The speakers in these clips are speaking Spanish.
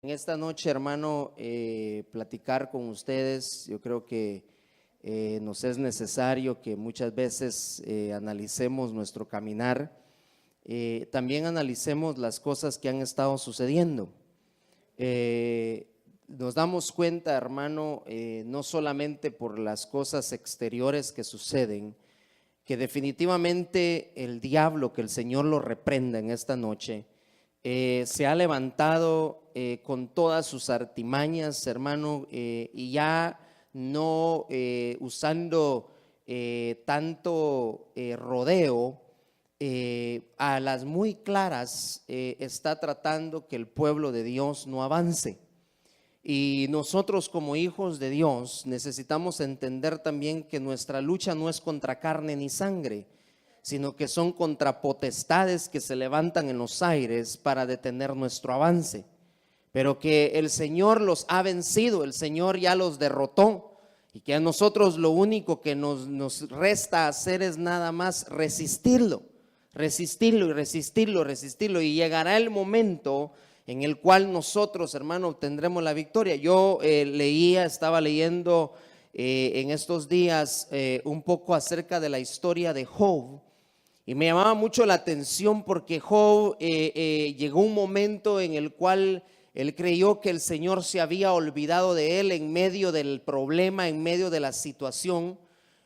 En esta noche, hermano, platicar con ustedes. Yo creo que nos es necesario que muchas veces analicemos nuestro caminar, también analicemos las cosas que han estado sucediendo. Nos damos cuenta, hermano, no solamente por las cosas exteriores que suceden, que definitivamente el diablo, que el Señor lo reprenda en esta noche, se ha levantado con todas sus artimañas, hermano, y ya no usando tanto rodeo, a las muy claras está tratando que el pueblo de Dios no avance. Y nosotros como hijos de Dios necesitamos entender también que nuestra lucha no es contra carne ni sangre, sino que son contra potestades que se levantan en los aires para detener nuestro avance, pero que el Señor los ha vencido, el Señor ya los derrotó, y que a nosotros lo único que nos resta hacer es nada más resistirlo y llegará el momento en el cual nosotros, hermano, obtendremos la victoria. Yo estaba leyendo en estos días un poco acerca de la historia de Job. Y me llamaba mucho la atención porque Job llegó un momento en el cual él creyó que el Señor se había olvidado de él en medio del problema, en medio de la situación.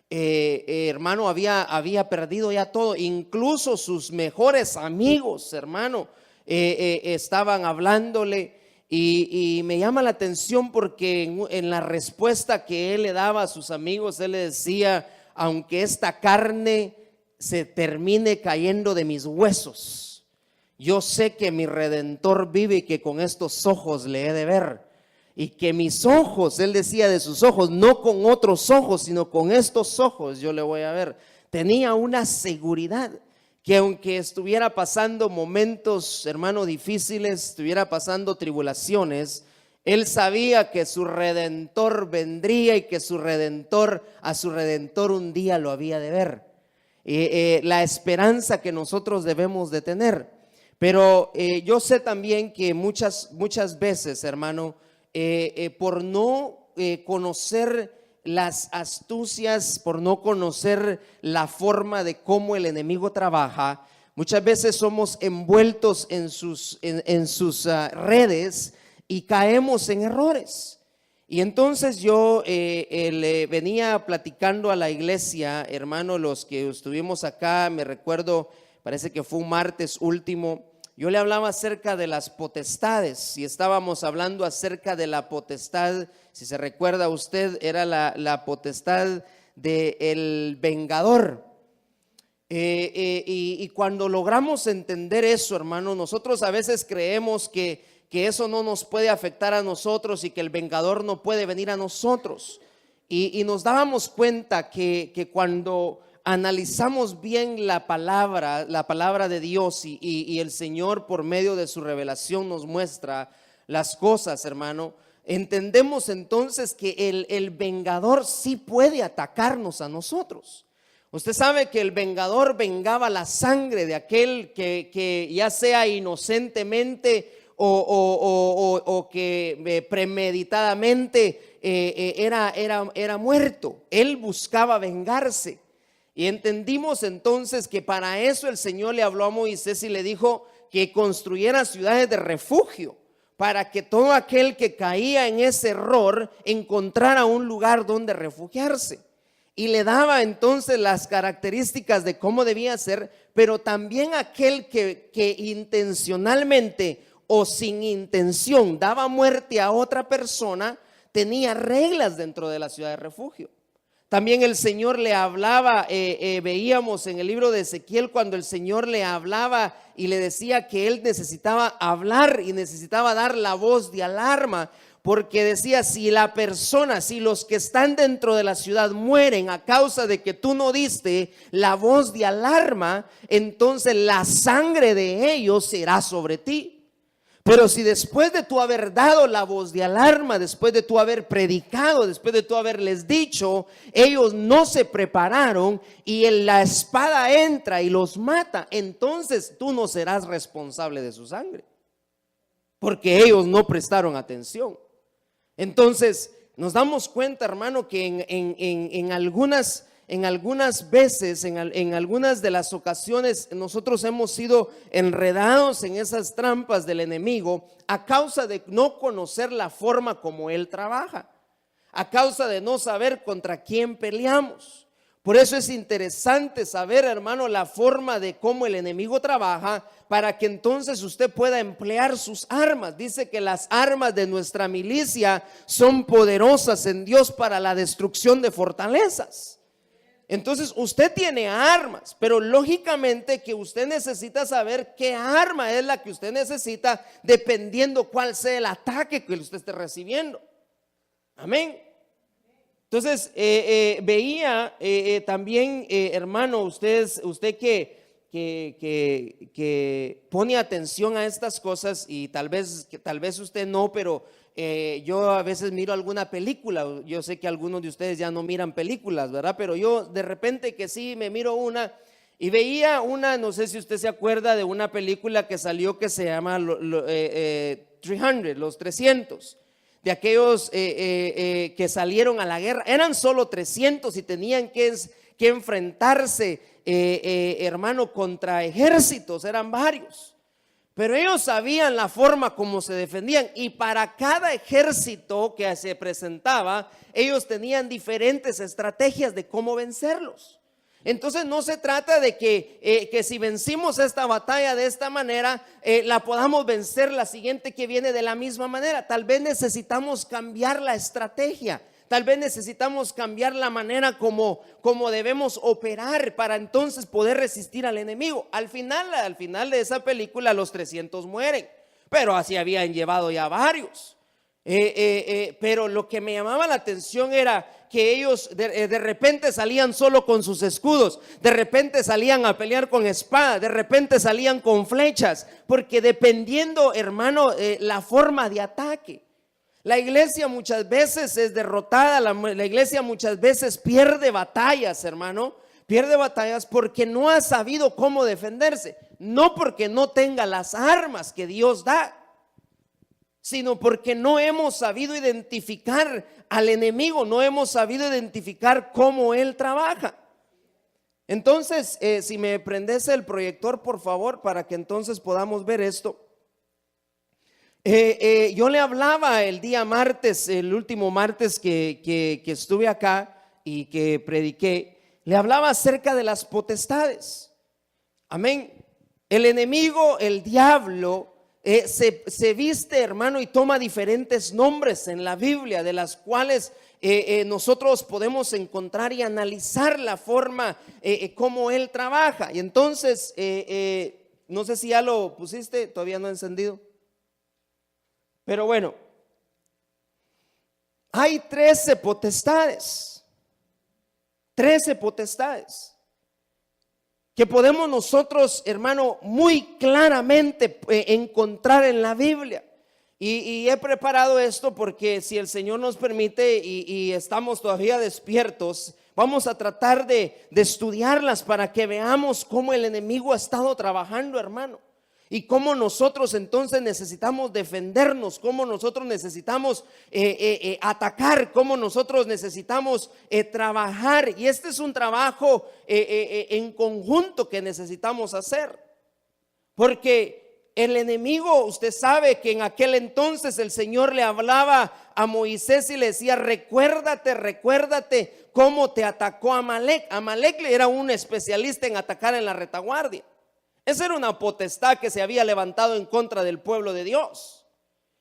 Hermano, había perdido ya todo, incluso sus mejores amigos, hermano, estaban hablándole. Y me llama la atención porque en la respuesta que él le daba a sus amigos, él le decía: aunque esta carne se termine cayendo de mis huesos, yo sé que mi Redentor vive y que con estos ojos le he de ver, y que mis ojos, él decía de sus ojos, no con otros ojos, sino con estos ojos yo le voy a ver. Tenía una seguridad que aunque estuviera pasando momentos, hermano, difíciles, estuviera pasando tribulaciones, él sabía que su Redentor vendría y que a su Redentor un día lo había de ver. La esperanza que nosotros debemos de tener. Pero yo sé también que muchas veces, hermano, por no conocer las astucias, por no conocer la forma de cómo el enemigo trabaja, muchas veces somos envueltos en sus redes y caemos en errores. Y entonces yo le venía platicando a la iglesia, hermano, los que estuvimos acá, me recuerdo, parece que fue un martes último, yo le hablaba acerca de las potestades y estábamos hablando acerca de la potestad, si se recuerda usted, era la potestad del vengador. Y cuando logramos entender eso, hermano, nosotros a veces creemos que eso no nos puede afectar a nosotros y que el vengador no puede venir a nosotros. Y nos dábamos cuenta que cuando analizamos bien la palabra de Dios y el Señor por medio de su revelación nos muestra las cosas, hermano, entendemos entonces que el vengador sí puede atacarnos a nosotros. Usted sabe que el vengador vengaba la sangre de aquel que ya sea inocentemente o que premeditadamente era muerto. Él buscaba vengarse. Y entendimos entonces que para eso el Señor le habló a Moisés y le dijo que construyera ciudades de refugio, para que todo aquel que caía en ese error encontrara un lugar donde refugiarse. Y le daba entonces las características de cómo debía ser, pero también aquel que intencionalmente o sin intención daba muerte a otra persona, tenía reglas dentro de la ciudad de refugio. También el Señor le hablaba, veíamos en el libro de Ezequiel cuando el Señor le hablaba y le decía que él necesitaba hablar y necesitaba dar la voz de alarma, porque decía: si los que están dentro de la ciudad mueren a causa de que tú no diste la voz de alarma, entonces la sangre de ellos será sobre ti. Pero si después de tú haber dado la voz de alarma, después de tú haber predicado, después de tú haberles dicho, ellos no se prepararon y la espada entra y los mata, entonces tú no serás responsable de su sangre. porque ellos no prestaron atención. Entonces nos damos cuenta, hermano, que en algunas veces, en algunas de las ocasiones, nosotros hemos sido enredados en esas trampas del enemigo a causa de no conocer la forma como él trabaja, a causa de no saber contra quién peleamos. Por eso es interesante saber, hermano, la forma de cómo el enemigo trabaja, para que entonces usted pueda emplear sus armas. Dice que las armas de nuestra milicia son poderosas en Dios para la destrucción de fortalezas. Entonces usted tiene armas, pero lógicamente que usted necesita saber qué arma es la que usted necesita, dependiendo cuál sea el ataque que usted esté recibiendo. Amén. Entonces veía también, hermano, usted que pone atención a estas cosas, y tal vez usted no, pero yo a veces miro alguna película. Yo sé que algunos de ustedes ya no miran películas, ¿verdad? Pero yo de repente que sí me miro una, y veía una, no sé si usted se acuerda de una película que salió que se llama 300, los 300. De aquellos que salieron a la guerra. Eran solo 300 y tenían que enfrentarse, hermano, contra ejércitos. Eran varios, pero ellos sabían la forma como se defendían, y para cada ejército que se presentaba, ellos tenían diferentes estrategias de cómo vencerlos. Entonces no se trata de que si vencimos esta batalla de esta manera, la podamos vencer la siguiente que viene de la misma manera. Tal vez necesitamos cambiar la estrategia, tal vez necesitamos cambiar la manera como debemos operar para entonces poder resistir al enemigo. Al final de esa película los 300 mueren, pero así habían llevado ya varios. Pero lo que me llamaba la atención era que ellos de repente salían solo con sus escudos, de repente salían a pelear con espada, de repente salían con flechas, porque dependiendo, hermano, la forma de ataque. La iglesia muchas veces es derrotada, la iglesia muchas veces pierde batallas, hermano, pierde batallas porque no ha sabido cómo defenderse, no porque no tenga las armas que Dios da, sino porque no hemos sabido identificar al enemigo, no hemos sabido identificar cómo él trabaja. Entonces, si me prendes el proyector, por favor, para que entonces podamos ver esto. Yo le hablaba el día martes, el último martes que estuve acá y que prediqué, le hablaba acerca de las potestades. Amén. El enemigo, el diablo, se viste, hermano, y toma diferentes nombres en la Biblia, de las cuales nosotros podemos encontrar y analizar la forma como él trabaja. Y entonces, no sé si ya lo pusiste, todavía no he encendido, pero bueno, hay 13 potestades, 13 potestades que podemos nosotros, hermano, muy claramente encontrar en la Biblia. Y he preparado esto porque si el Señor nos permite y estamos todavía despiertos, vamos a tratar de estudiarlas para que veamos cómo el enemigo ha estado trabajando, hermano, y cómo nosotros entonces necesitamos defendernos, cómo nosotros necesitamos atacar, cómo nosotros necesitamos trabajar. Y este es un trabajo en conjunto que necesitamos hacer, porque el enemigo, usted sabe que en aquel entonces el Señor le hablaba a Moisés y le decía: recuérdate cómo te atacó Amalek. Amalek era un especialista en atacar en la retaguardia. Esa era una potestad que se había levantado en contra del pueblo de Dios.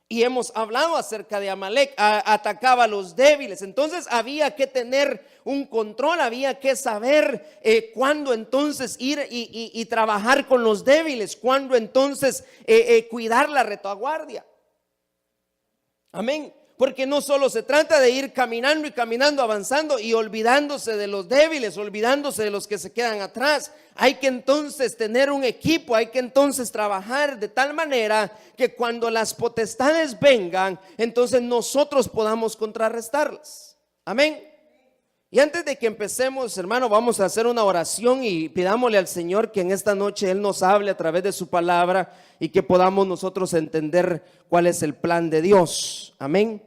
Y hemos hablado acerca de Amalek, atacaba a los débiles. Entonces había que tener un control, había que saber cuándo entonces ir y trabajar con los débiles, cuándo entonces cuidar la retaguardia. Amén. Porque no solo se trata de ir caminando y caminando, avanzando y olvidándose de los débiles, olvidándose de los que se quedan atrás. Hay que entonces tener un equipo, hay que entonces trabajar de tal manera que cuando las potestades vengan, entonces nosotros podamos contrarrestarlas. Amén. Y antes de que empecemos, hermano, vamos a hacer una oración y pidámosle al Señor que en esta noche Él nos hable a través de su palabra y que podamos nosotros entender cuál es el plan de Dios. Amén.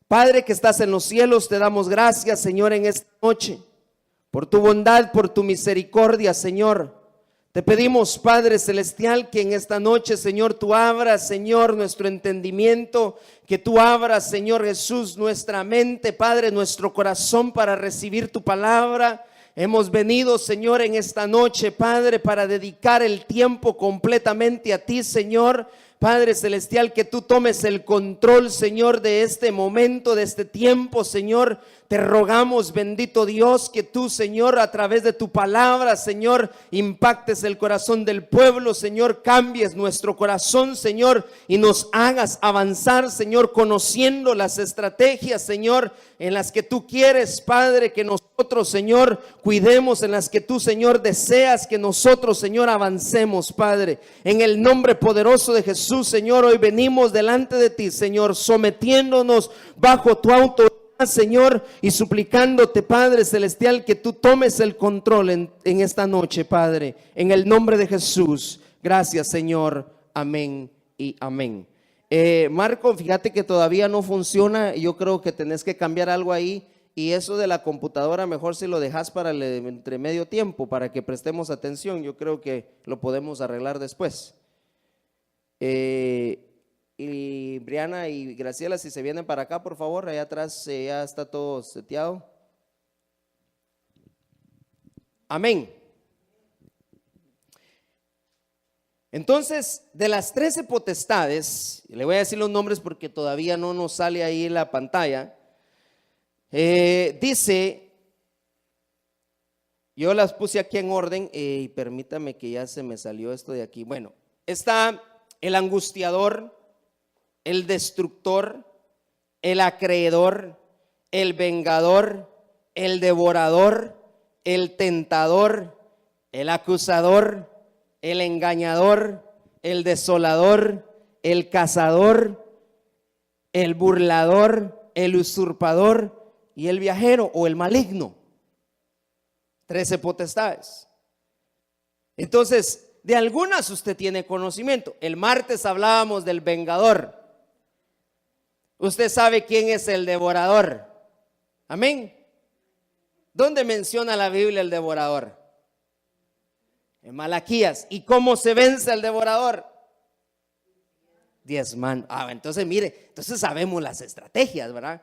Padre que estás en los cielos, te damos gracias, Señor, en esta noche, por tu bondad, por tu misericordia, Señor. Te pedimos, Padre Celestial, que en esta noche, Señor, tú abras, Señor, nuestro entendimiento, que tú abras, Señor Jesús, nuestra mente, Padre, nuestro corazón para recibir tu palabra. Hemos venido, Señor, en esta noche, Padre, para dedicar el tiempo completamente a ti, Señor. Padre Celestial, que tú tomes el control, Señor, de este momento, de este tiempo, Señor. Te rogamos, bendito Dios, que tú, Señor, a través de tu palabra, Señor, impactes el corazón del pueblo, Señor, cambies nuestro corazón, Señor, y nos hagas avanzar, Señor, conociendo las estrategias, Señor, en las que tú quieres, Padre, que nosotros, Señor, cuidemos, en las que tú, Señor, deseas que nosotros, Señor, avancemos, Padre. En el nombre poderoso de Jesús, Señor, hoy venimos delante de ti, Señor, sometiéndonos bajo tu autoridad, Señor, y suplicándote, Padre Celestial, que tú tomes el control en esta noche, Padre, en el nombre de Jesús. Gracias, Señor. Amén y amén. Marco, fíjate que todavía no funciona. Yo creo que tenés que cambiar algo ahí. Y eso de la computadora, mejor si lo dejas para el entre medio tiempo, para que prestemos atención. Yo creo que lo podemos arreglar después. Y Briana y Graciela, si se vienen para acá, por favor, allá atrás ya está todo seteado. Amén. Entonces, de las 13 potestades, le voy a decir los nombres porque todavía no nos sale ahí en la pantalla. Dice, yo las puse aquí en orden y permítame que ya se me salió esto de aquí. Bueno, está el angustiador, el destructor, el acreedor, el vengador, el devorador, el tentador, el acusador, el engañador, el desolador, el cazador, el burlador, el usurpador y el viajero o el maligno. 13 potestades. Entonces, de algunas usted tiene conocimiento. El martes hablábamos del vengador. Usted sabe quién es el devorador. Amén. ¿Dónde menciona la Biblia el devorador? En Malaquías. ¿Y cómo se vence el devorador? Diezmando. Entonces mire, entonces sabemos las estrategias, ¿verdad?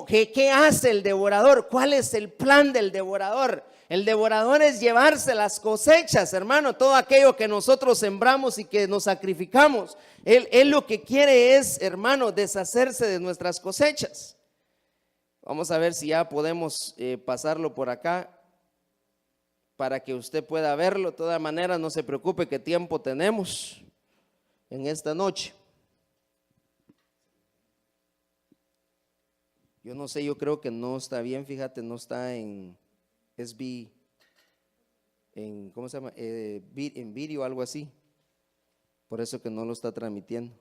¿Qué hace el devorador? ¿Cuál es el plan del devorador? El devorador es llevarse las cosechas, hermano, todo aquello que nosotros sembramos y que nos sacrificamos. Él lo que quiere es, hermano, deshacerse de nuestras cosechas. Vamos a ver si ya podemos pasarlo por acá para que usted pueda verlo. De todas maneras, no se preocupe que tiempo tenemos en esta noche. Yo no sé, yo creo que no está bien, fíjate, no está en SB, ¿cómo se llama? En vídeo o algo así. Por eso que no lo está transmitiendo.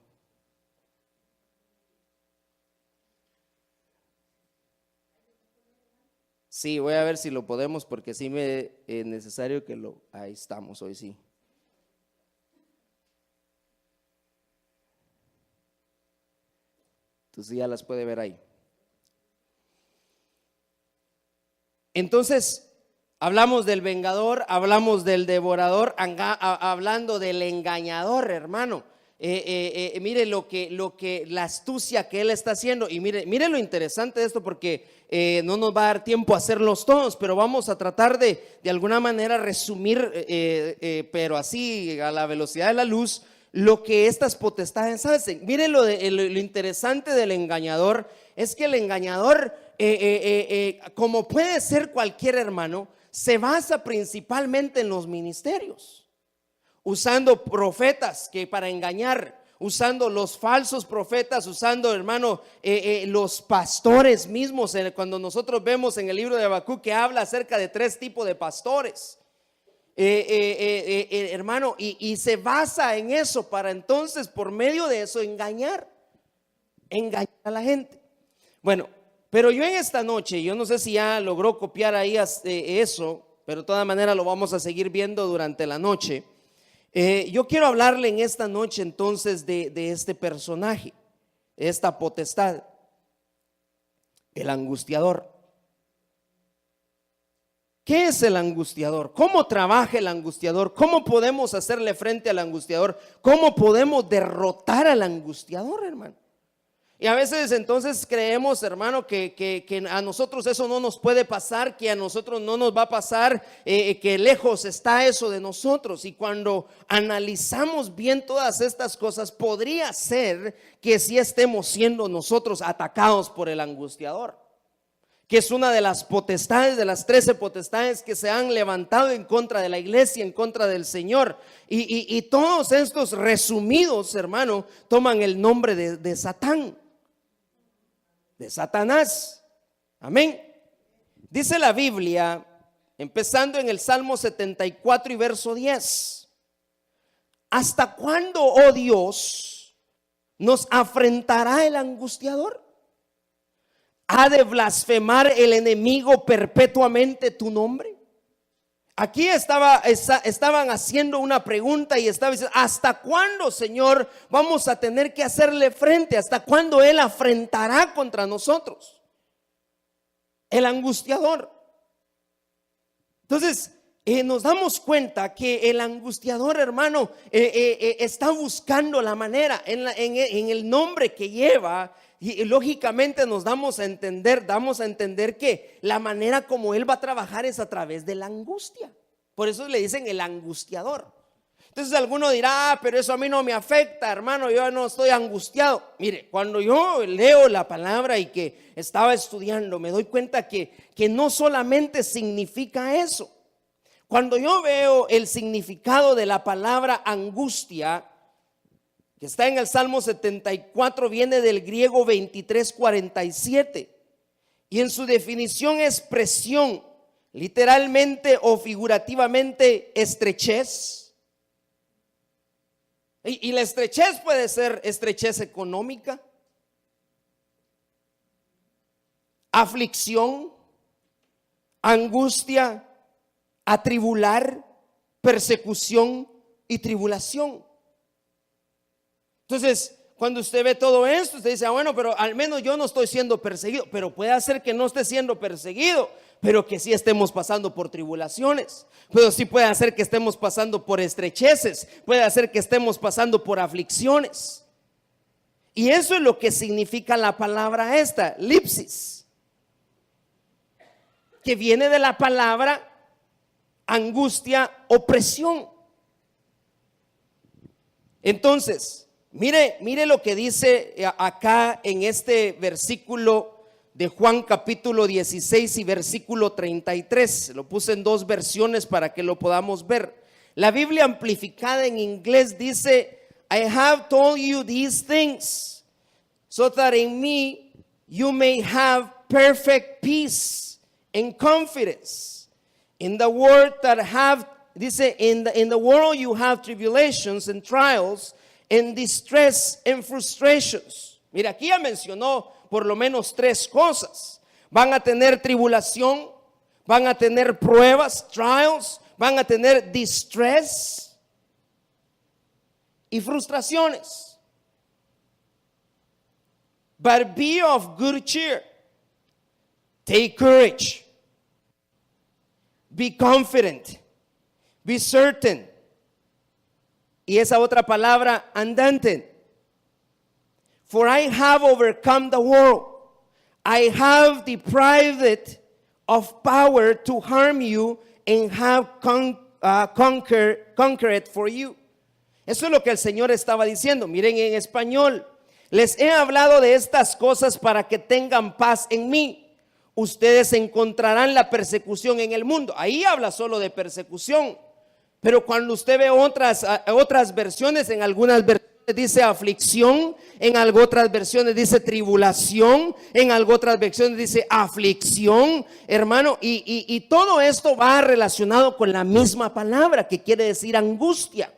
Sí, voy a ver si lo podemos porque sí me es necesario que ahí estamos hoy, sí. Entonces ya las puede ver ahí. Entonces, hablamos del vengador, hablamos del devorador, hablando del engañador, hermano. Mire la astucia que él está haciendo. Y mire lo interesante de esto, porque no nos va a dar tiempo a hacerlos todos, pero vamos a tratar de alguna manera resumir, pero así a la velocidad de la luz, lo que estas potestades hacen. Mire lo interesante del engañador es que el engañador, como puede ser cualquier hermano, se basa principalmente en los ministerios, usando profetas que para engañar, usando los falsos profetas, usando, hermano, los pastores mismos. Cuando nosotros vemos en el libro de Habacuc que habla acerca de 3 tipos de pastores, hermano, y se basa en eso para entonces por medio de eso engañar a la gente. Bueno, Pero yo en esta noche, yo no sé si ya logró copiar ahí eso, pero de todas maneras lo vamos a seguir viendo durante la noche. Yo quiero hablarle en esta noche entonces de este personaje, esta potestad, el angustiador. ¿Qué es el angustiador? ¿Cómo trabaja el angustiador? ¿Cómo podemos hacerle frente al angustiador? ¿Cómo podemos derrotar al angustiador, hermano? Y a veces entonces creemos, hermano, que a nosotros eso no nos puede pasar, que a nosotros no nos va a pasar, que lejos está eso de nosotros. Y cuando analizamos bien todas estas cosas, podría ser que sí estemos siendo nosotros atacados por el angustiador, que es una de las potestades, de las 13 potestades que se han levantado en contra de la iglesia, en contra del Señor. Y todos estos resumidos, hermano, toman el nombre de Satán, de Satanás. Amén. Dice la Biblia, empezando en el Salmo 74 y verso 10: ¿hasta cuándo, oh Dios, nos afrentará el angustiador? ¿Ha de blasfemar el enemigo perpetuamente tu nombre? Aquí estaban haciendo una pregunta y estaba diciendo: ¿hasta cuándo, Señor, vamos a tener que hacerle frente? ¿Hasta cuándo Él afrentará contra nosotros? El angustiador. Entonces nos damos cuenta que el angustiador, hermano, está buscando la manera en el nombre que lleva. Y lógicamente nos damos a entender que la manera como él va a trabajar es a través de la angustia. Por eso le dicen el angustiador. Entonces alguno dirá: pero eso a mí no me afecta, hermano, yo no estoy angustiado. Mire, cuando yo leo la palabra y que estaba estudiando, me doy cuenta que no solamente significa eso. Cuando yo veo el significado de la palabra angustia, que está en el Salmo 74, viene del griego 23:47, y en su definición es presión, literalmente o figurativamente estrechez. Y la estrechez puede ser estrechez económica, aflicción, angustia, atribular, persecución y tribulación. Entonces, cuando usted ve todo esto, usted dice: bueno, pero al menos yo no estoy siendo perseguido. Pero puede ser que no esté siendo perseguido, pero que sí estemos pasando por tribulaciones. Pero sí puede hacer que estemos pasando por estrecheces, puede hacer que estemos pasando por aflicciones. Y eso es lo que significa la palabra esta, lipsis, que viene de la palabra angustia, opresión. Entonces, mire lo que dice acá en este versículo de Juan capítulo 16 y versículo 33. Lo puse en dos versiones para que lo podamos ver. La Biblia amplificada en inglés dice: I have told you these things so that in me you may have perfect peace and confidence. In the world that have, dice, in the world you have tribulations and trials and distress and frustrations. Mira, aquí ya mencionó por lo menos tres cosas. Van a tener tribulación, van a tener pruebas, trials, van a tener distress y frustraciones. But be of good cheer. Take courage. Be confident. Be certain. Y esa otra palabra, andante. For I have overcome the world. I have deprived it of power to harm you and have conquered it for you. Eso es lo que el Señor estaba diciendo. Miren en español: les he hablado de estas cosas para que tengan paz en mí. Ustedes encontrarán la persecución en el mundo. Ahí habla solo de persecución. Pero cuando usted ve otras versiones, en algunas versiones dice aflicción, en otras versiones dice tribulación, en otras versiones dice aflicción, hermano, y todo esto va relacionado con la misma palabra, que quiere decir angustia.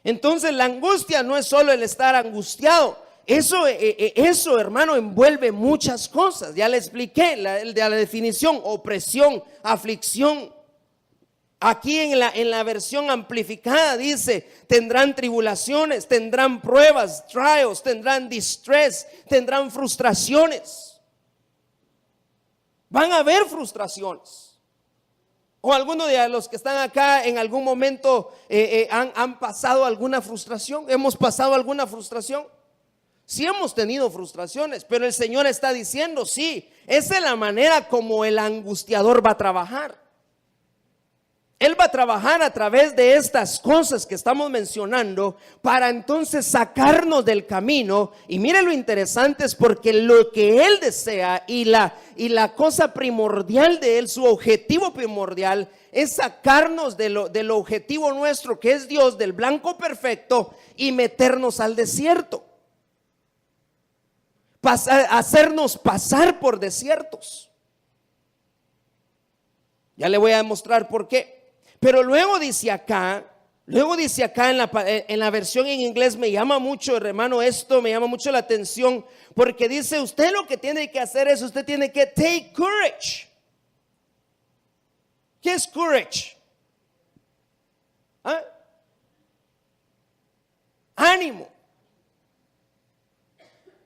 Entonces la angustia no es solo el estar angustiado, Eso, hermano, envuelve muchas cosas. Ya le expliqué la definición: opresión, aflicción. Aquí en la versión amplificada dice: tendrán tribulaciones, tendrán pruebas, trials, tendrán distress, tendrán frustraciones. Van a haber frustraciones. O algunos de los que están acá en algún momento han pasado alguna frustración. ¿Hemos pasado alguna frustración? Sí, hemos tenido frustraciones, pero el Señor está diciendo: sí, esa es la manera como el angustiador va a trabajar. Él va a trabajar a través de estas cosas que estamos mencionando para entonces sacarnos del camino. Y mire lo interesante, es porque lo que Él desea y la cosa primordial de Él, su objetivo primordial, es sacarnos del objetivo nuestro, que es Dios, del blanco perfecto, y meternos al desierto. Hacernos pasar por desiertos. Ya le voy a demostrar por qué. Pero luego dice acá en la versión en inglés, me llama mucho, hermano, esto me llama mucho la atención, porque dice: usted lo que tiene que hacer es, usted tiene que take courage. ¿Qué es courage? ¿Ah? Ánimo.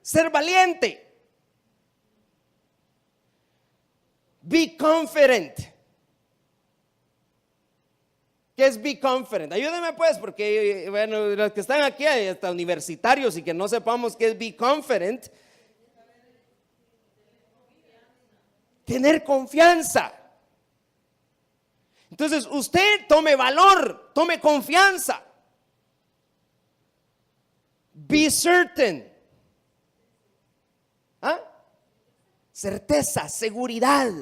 Ser valiente. Be confident. ¿Qué es be confident? Ayúdenme pues, porque bueno, los que están aquí hasta universitarios y que no sepamos qué es be confident. Tener confianza. Entonces usted tome valor, tome confianza. Be certain. ¿Ah? Certeza, seguridad.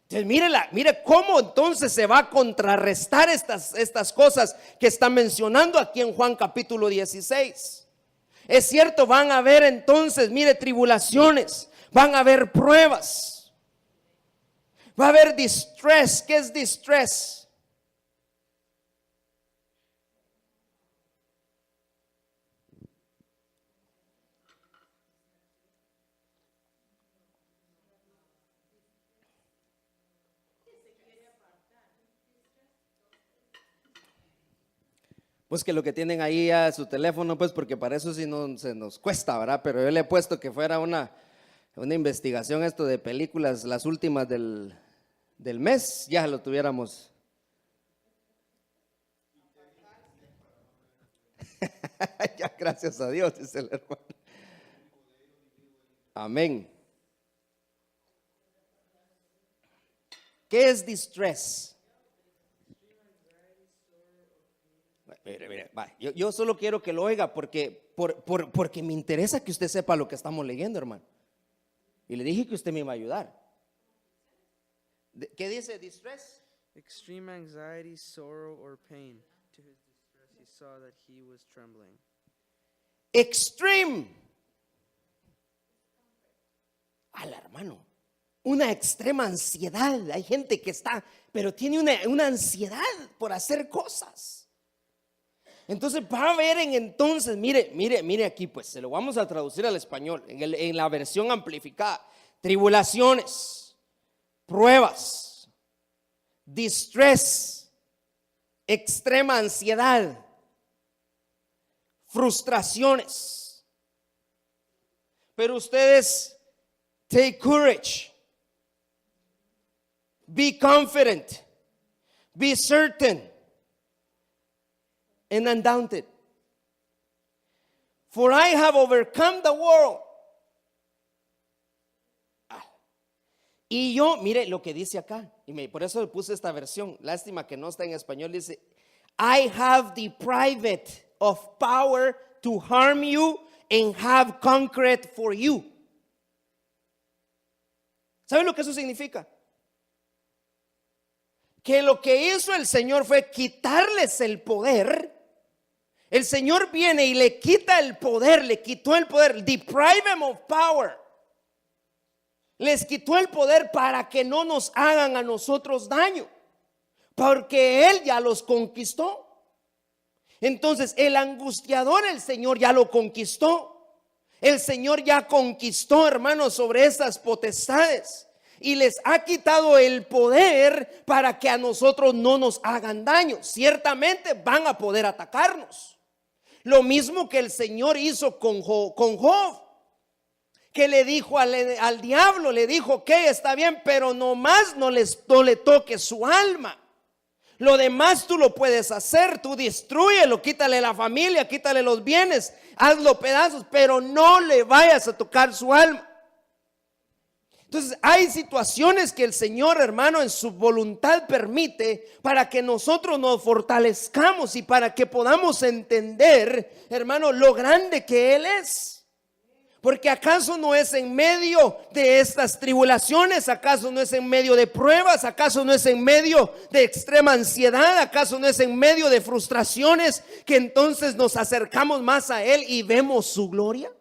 Entonces, mire cómo entonces se va a contrarrestar estas cosas que está mencionando aquí en Juan capítulo 16. Es cierto, van a haber entonces, mire, tribulaciones, van a haber pruebas, va a haber distress. ¿Qué es distress? Pues que lo que tienen ahí a su teléfono, pues porque para eso sí no se nos cuesta, ¿verdad? Pero yo le he puesto que fuera una investigación esto de películas, las últimas del mes, ya lo tuviéramos. Ya, gracias a Dios, dice el hermano. Amén. ¿Qué es distress? Mire, yo solo quiero que lo oiga porque me interesa que usted sepa lo que estamos leyendo, hermano. Y le dije que usted me iba a ayudar. ¿Qué dice distress? Extreme anxiety, sorrow, or pain. To his distress, he saw that he was trembling. Extreme. Al hermano, una extrema ansiedad. Hay gente que está, pero tiene una ansiedad por hacer cosas. Entonces va a ver entonces, mire aquí, pues se lo vamos a traducir al español en la versión amplificada: tribulaciones, pruebas, distress, extrema ansiedad, frustraciones. Pero ustedes, take courage, be confident, be certain, and undaunted. For I have overcome the world. Y yo, mire lo que dice acá, por eso le puse esta versión. Lástima que no está en español. Dice: I have deprived of power to harm you and have conquered for you. ¿Saben lo que eso significa? Que lo que hizo el Señor fue quitarles el poder. El Señor viene y le quita el poder, le quitó el poder, deprive them of power. Les quitó el poder para que no nos hagan a nosotros daño, porque Él ya los conquistó. Entonces el angustiador, el Señor ya lo conquistó. El Señor ya conquistó, hermanos, sobre estas potestades y les ha quitado el poder para que a nosotros no nos hagan daño. Ciertamente van a poder atacarnos. Lo mismo que el Señor hizo con Job, que le dijo al diablo, le dijo que está bien, pero nomás no le toques su alma. Lo demás tú lo puedes hacer, tú destrúyelo, quítale la familia, quítale los bienes, hazlo pedazos, pero no le vayas a tocar su alma. Entonces hay situaciones que el Señor, hermano, en su voluntad permite para que nosotros nos fortalezcamos y para que podamos entender, hermano, lo grande que Él es. Porque acaso no es en medio de estas tribulaciones, acaso no es en medio de pruebas, acaso no es en medio de extrema ansiedad, acaso no es en medio de frustraciones que entonces nos acercamos más a Él y vemos su gloria.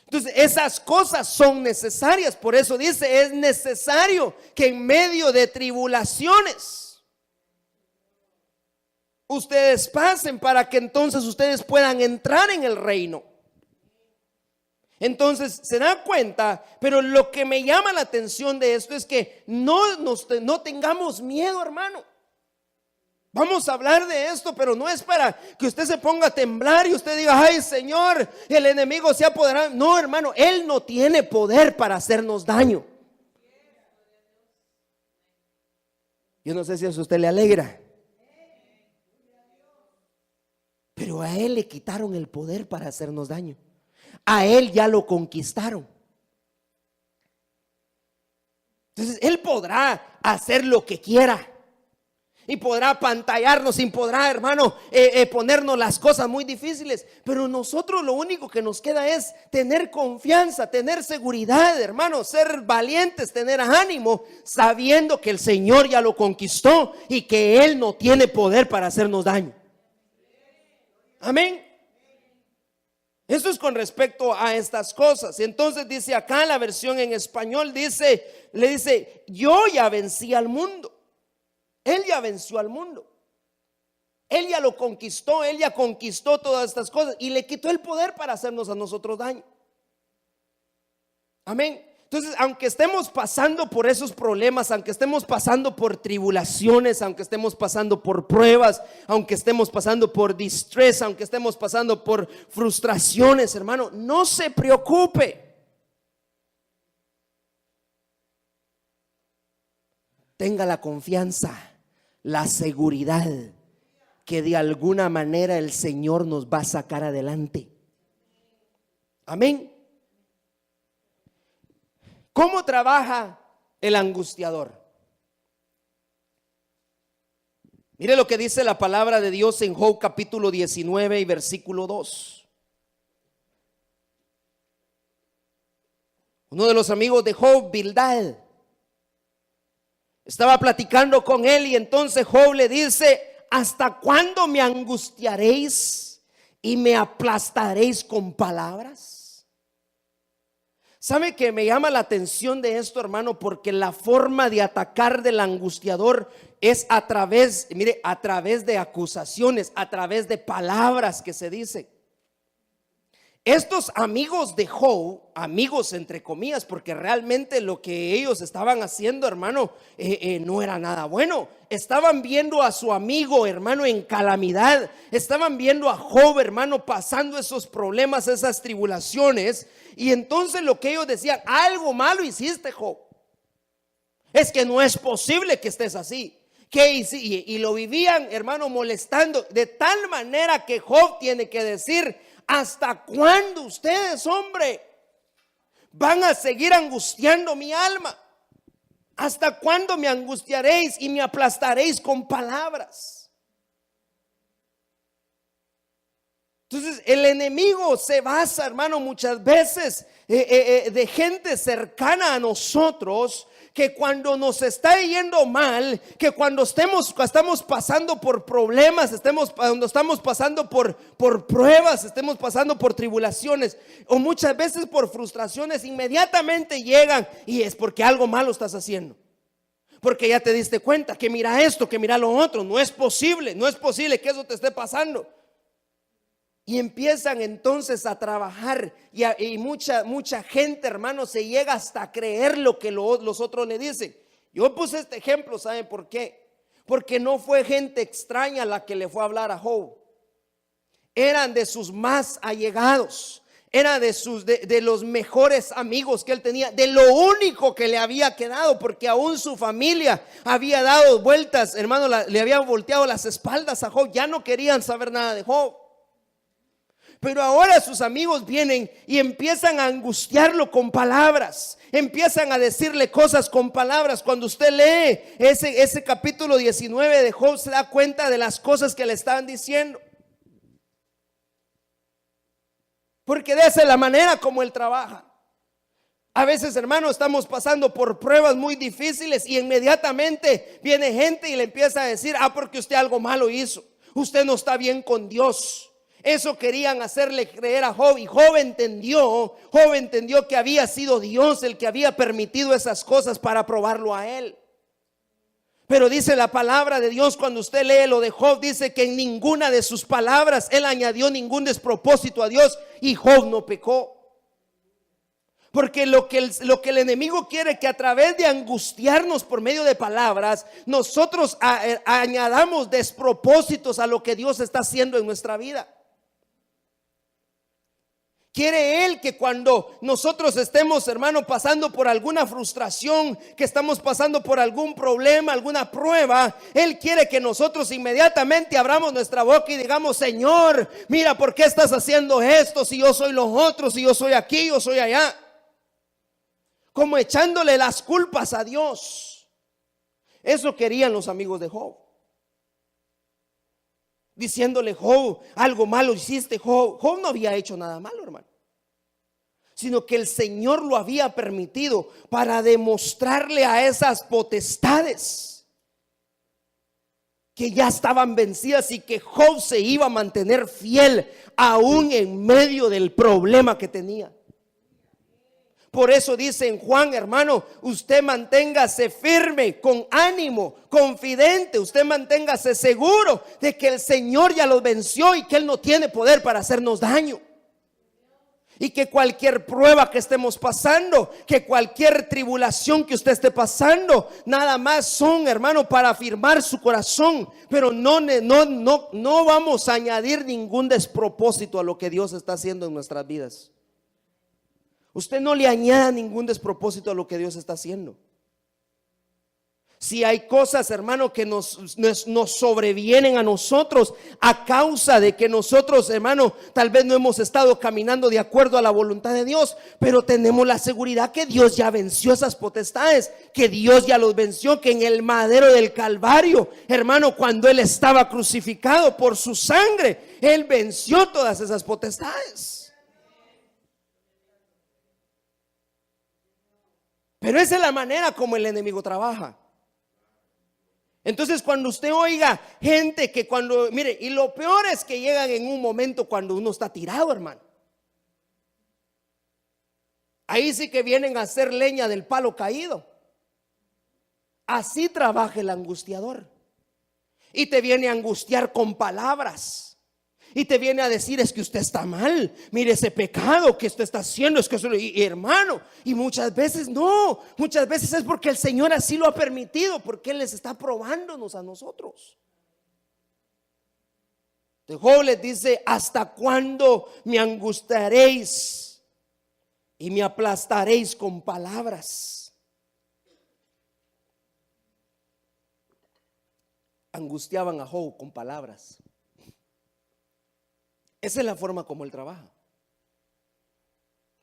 Entonces esas cosas son necesarias, por eso dice, es necesario que en medio de tribulaciones ustedes pasen para que entonces ustedes puedan entrar en el reino. Entonces se da cuenta, pero lo que me llama la atención de esto es que no tengamos miedo, hermano. Vamos a hablar de esto, pero no es para que usted se ponga a temblar y usted diga, ay Señor, el enemigo se ha apoderado. No, hermano, él no tiene poder para hacernos daño. Yo no sé si a usted le alegra, pero a él le quitaron el poder para hacernos daño. A él ya lo conquistaron. Entonces él podrá hacer lo que quiera y podrá apantallarnos y podrá, hermano, ponernos las cosas muy difíciles, pero nosotros lo único que nos queda es tener confianza, tener seguridad, hermano, ser valientes, tener ánimo, sabiendo que el Señor ya lo conquistó y que Él no tiene poder para hacernos daño. Amén. Eso es con respecto a estas cosas. Entonces dice acá la versión en español, le dice, yo ya vencí al mundo. Él ya venció al mundo. Él ya lo conquistó, él ya conquistó todas estas cosas y le quitó el poder para hacernos a nosotros daño. Amén. Entonces, aunque estemos pasando por esos problemas, aunque estemos pasando por tribulaciones, aunque estemos pasando por pruebas, aunque estemos pasando por distress, aunque estemos pasando por frustraciones, hermano, no se preocupe. Tenga la confianza, la seguridad que de alguna manera el Señor nos va a sacar adelante. Amén. ¿Cómo trabaja el angustiador? Mire lo que dice la palabra de Dios en Job capítulo 19 y versículo 2. Uno de los amigos de Job, Bildad, estaba platicando con él y entonces Job le dice, ¿hasta cuándo me angustiaréis y me aplastaréis con palabras? ¿Sabe que me llama la atención de esto, hermano? Porque la forma de atacar del angustiador es a través de acusaciones, a través de palabras que se dicen. Estos amigos de Job, amigos entre comillas, porque realmente lo que ellos estaban haciendo, hermano, no era nada bueno. Estaban viendo a su amigo, hermano, en calamidad. Estaban viendo a Job, hermano, pasando esos problemas, esas tribulaciones. Y entonces lo que ellos decían, algo malo hiciste, Job. Es que no es posible que estés así. Y lo vivían, hermano, molestando de tal manera que Job tiene que decir, ¿hasta cuándo ustedes, hombre, van a seguir angustiando mi alma? ¿Hasta cuándo me angustiaréis y me aplastaréis con palabras? Entonces el enemigo se basa, hermano, muchas veces de gente cercana a nosotros, que cuando nos está yendo mal, que cuando estamos pasando por problemas, cuando estamos pasando por pruebas, estemos pasando por tribulaciones o muchas veces por frustraciones, inmediatamente llegan y es porque algo malo estás haciendo, porque ya te diste cuenta que mira esto, que mira lo otro. No es posible que eso te esté pasando. Y empiezan entonces a trabajar y mucha gente, hermano, se llega hasta a creer lo que los otros le dicen. Yo puse este ejemplo, ¿saben por qué? Porque no fue gente extraña la que le fue a hablar a Job. Eran de sus más allegados, era de los mejores amigos que él tenía, de lo único que le había quedado, porque aún su familia había dado vueltas, hermano, le habían volteado las espaldas a Job, ya no querían saber nada de Job. Pero ahora sus amigos vienen y empiezan a angustiarlo con palabras, empiezan a decirle cosas con palabras. Cuando usted lee ese capítulo 19 de Job, se da cuenta de las cosas que le estaban diciendo. Porque de esa es la manera como él trabaja. A veces, hermano, estamos pasando por pruebas muy difíciles y inmediatamente viene gente y le empieza a decir: porque usted algo malo hizo, usted no está bien con Dios. Eso querían hacerle creer a Job, y Job entendió que había sido Dios el que había permitido esas cosas para probarlo a él. Pero dice la palabra de Dios, cuando usted lee lo de Job, dice que en ninguna de sus palabras él añadió ningún despropósito a Dios, y Job no pecó. Porque lo que el enemigo quiere, que a través de angustiarnos por medio de palabras, nosotros añadamos despropósitos a lo que Dios está haciendo en nuestra vida. Quiere él que cuando nosotros estemos, hermano, pasando por alguna frustración, que estamos pasando por algún problema, alguna prueba, él quiere que nosotros inmediatamente abramos nuestra boca y digamos: Señor, mira, ¿por qué estás haciendo esto? Si yo soy los otros, si yo soy aquí, yo soy allá. Como echándole las culpas a Dios. Eso querían los amigos de Job. Diciéndole: Job, algo malo hiciste. Job no había hecho nada malo, hermano, sino que el Señor lo había permitido para demostrarle a esas potestades que ya estaban vencidas y que Job se iba a mantener fiel aún en medio del problema que tenía. Por eso dice en Juan, hermano, usted manténgase firme, con ánimo, confidente. Usted manténgase seguro de que el Señor ya los venció y que Él no tiene poder para hacernos daño. Y que cualquier prueba que estemos pasando, que cualquier tribulación que usted esté pasando, nada más son, hermano, para afirmar su corazón. Pero no vamos a añadir ningún despropósito a lo que Dios está haciendo en nuestras vidas. Usted no le añada ningún despropósito a lo que Dios está haciendo. Si hay cosas, hermano, que nos sobrevienen a nosotros a causa de que nosotros, hermano, tal vez no hemos estado caminando de acuerdo a la voluntad de Dios, pero tenemos la seguridad que Dios ya venció esas potestades, que Dios ya los venció, que en el madero del Calvario, hermano, cuando Él estaba crucificado, por su sangre, Él venció todas esas potestades. Pero esa es la manera como el enemigo trabaja. Entonces, cuando usted oiga gente que mire, y lo peor es que llegan en un momento cuando uno está tirado, hermano. Ahí sí que vienen a hacer leña del palo caído. Así trabaja el angustiador. Y te viene a angustiar con palabras. Y te viene a decir: es que usted está mal, mire ese pecado que usted está haciendo, es que eso, y hermano, y muchas veces muchas veces es porque el Señor así lo ha permitido, porque Él les está probándonos a nosotros. De Job les dice: ¿hasta cuándo me angustiaréis y me aplastaréis con palabras? Angustiaban a Job con palabras. Esa es la forma como él trabaja.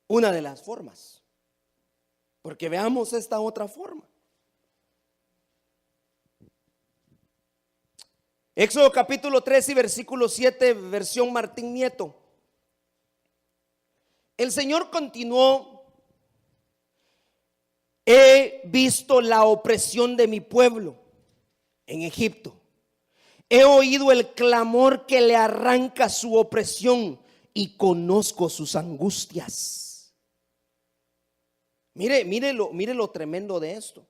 Una de las formas. Porque veamos esta otra forma. Éxodo capítulo 3 y versículo 7, versión Martín Nieto. El Señor continuó: he visto la opresión de mi pueblo en Egipto. He oído el clamor que le arranca su opresión y conozco sus angustias. Mire lo tremendo de esto.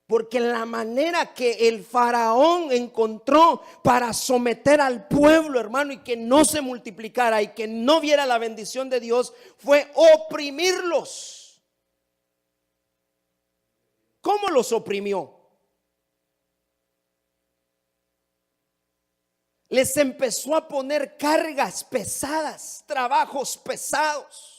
Porque la manera que el faraón encontró para someter al pueblo, hermano, y que no se multiplicara y que no viera la bendición de Dios, fue oprimirlos. ¿Cómo los oprimió? Les empezó a poner cargas pesadas, trabajos pesados.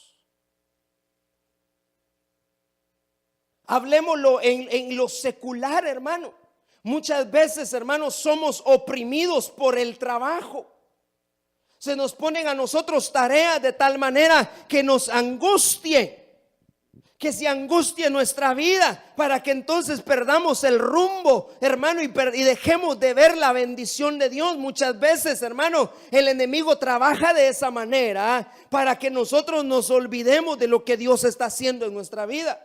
Hablemoslo en lo secular, hermano. Muchas veces, hermanos, somos oprimidos por el trabajo. Se nos ponen a nosotros tareas de tal manera que nos angustie, que se angustie nuestra vida, para que entonces perdamos el rumbo, hermano, y dejemos de ver la bendición de Dios. Muchas veces, hermano, el enemigo trabaja de esa manera para que nosotros nos olvidemos de lo que Dios está haciendo en nuestra vida.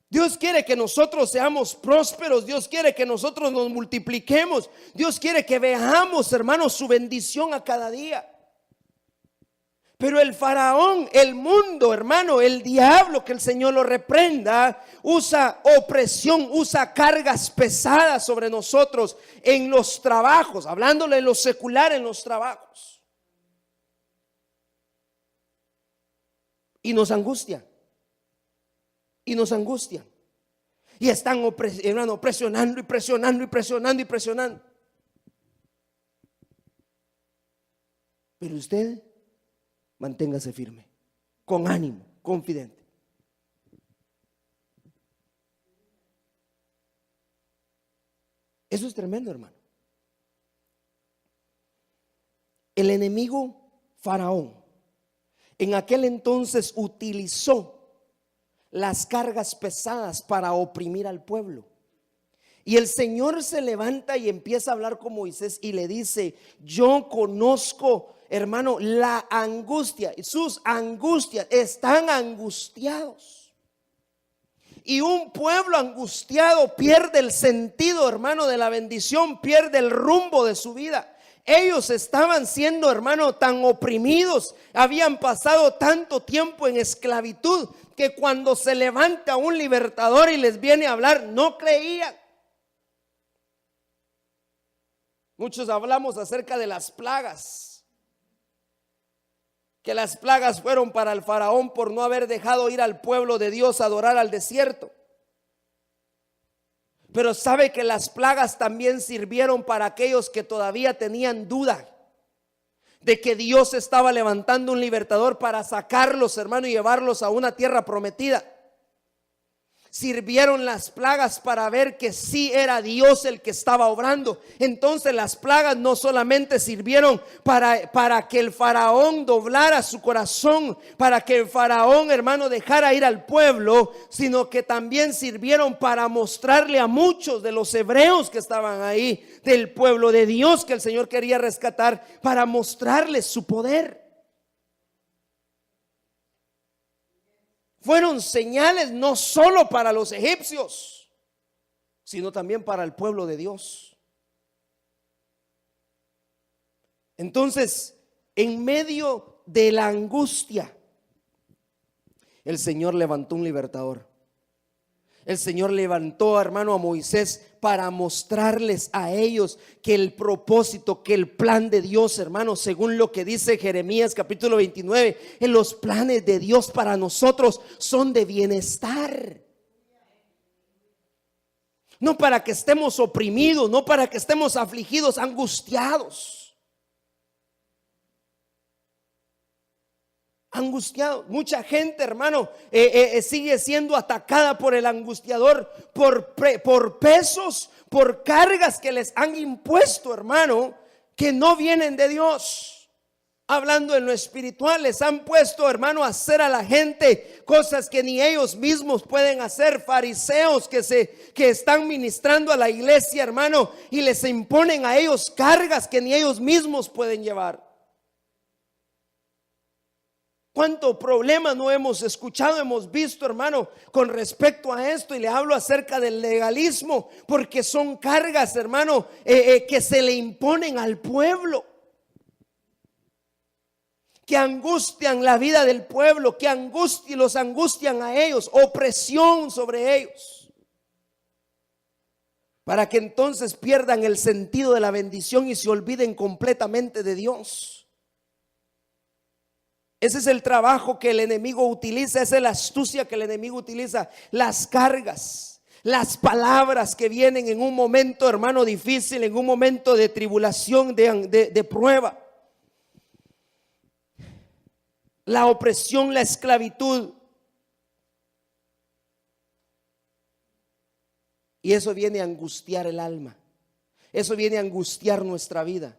Dios quiere que nosotros seamos prósperos. Dios quiere que nosotros nos multipliquemos. Dios quiere que veamos, hermanos, su bendición a cada día. Pero el faraón, el mundo, hermano, el diablo, que el Señor lo reprenda, usa opresión, usa cargas pesadas sobre nosotros en los trabajos, hablándole en lo secular, en los trabajos. Y nos angustia. Y nos angustia. Y están, hermano, presionando y presionando y presionando y presionando. Pero usted manténgase firme, con ánimo, confidente. Eso es tremendo, hermano. El enemigo faraón en aquel entonces utilizó las cargas pesadas para oprimir al pueblo. Y el Señor se levanta y empieza a hablar con Moisés y le dice: yo conozco, hermano, la angustia, sus angustias, están angustiados. Y un pueblo angustiado pierde el sentido, hermano, de la bendición, pierde el rumbo de su vida. Ellos estaban siendo, hermano, tan oprimidos, habían pasado tanto tiempo en esclavitud, que cuando se levanta un libertador y les viene a hablar, no creían. Muchos hablamos acerca de las plagas, que las plagas fueron para el faraón por no haber dejado ir al pueblo de Dios a adorar al desierto. Pero sabe que las plagas también sirvieron para aquellos que todavía tenían duda de que Dios estaba levantando un libertador para sacarlos, hermano, y llevarlos a una tierra prometida. Sirvieron las plagas para ver que sí era Dios el que estaba obrando. Entonces las plagas no solamente sirvieron para que el faraón doblara su corazón, para que el faraón, hermano, dejara ir al pueblo, sino que también sirvieron para mostrarle a muchos de los hebreos que estaban ahí, del pueblo de Dios que el Señor quería rescatar, para mostrarles su poder. Fueron señales no solo para los egipcios, sino también para el pueblo de Dios. Entonces, en medio de la angustia, el Señor levantó un libertador. El Señor levantó, hermano, a Moisés para mostrarles a ellos que el propósito, que el plan de Dios, hermano, según lo que dice Jeremías capítulo 29, en los planes de Dios para nosotros son de bienestar. No para que estemos oprimidos, no para que estemos afligidos, angustiados. Angustiado. Mucha gente, hermano, sigue siendo atacada por el angustiador, por pesos, por cargas que les han impuesto, hermano, que no vienen de Dios. Hablando en lo espiritual, les han puesto, hermano, a hacer a la gente cosas que ni ellos mismos pueden hacer. Fariseos que están ministrando a la iglesia, hermano, y les imponen a ellos cargas que ni ellos mismos pueden llevar. ¿Cuánto problema no hemos escuchado, hemos visto, hermano, con respecto a esto? Y le hablo acerca del legalismo, porque son cargas, hermano, que se le imponen al pueblo. que angustian la vida del pueblo, que los angustian a ellos, opresión sobre ellos, para que entonces pierdan el sentido de la bendición y se olviden completamente de Dios. Ese es el trabajo que el enemigo utiliza, esa es la astucia que el enemigo utiliza, las cargas, las palabras que vienen en un momento, hermano, difícil, en un momento de tribulación, de prueba. La opresión, la esclavitud. Y eso viene a angustiar el alma. Eso viene a angustiar nuestra vida.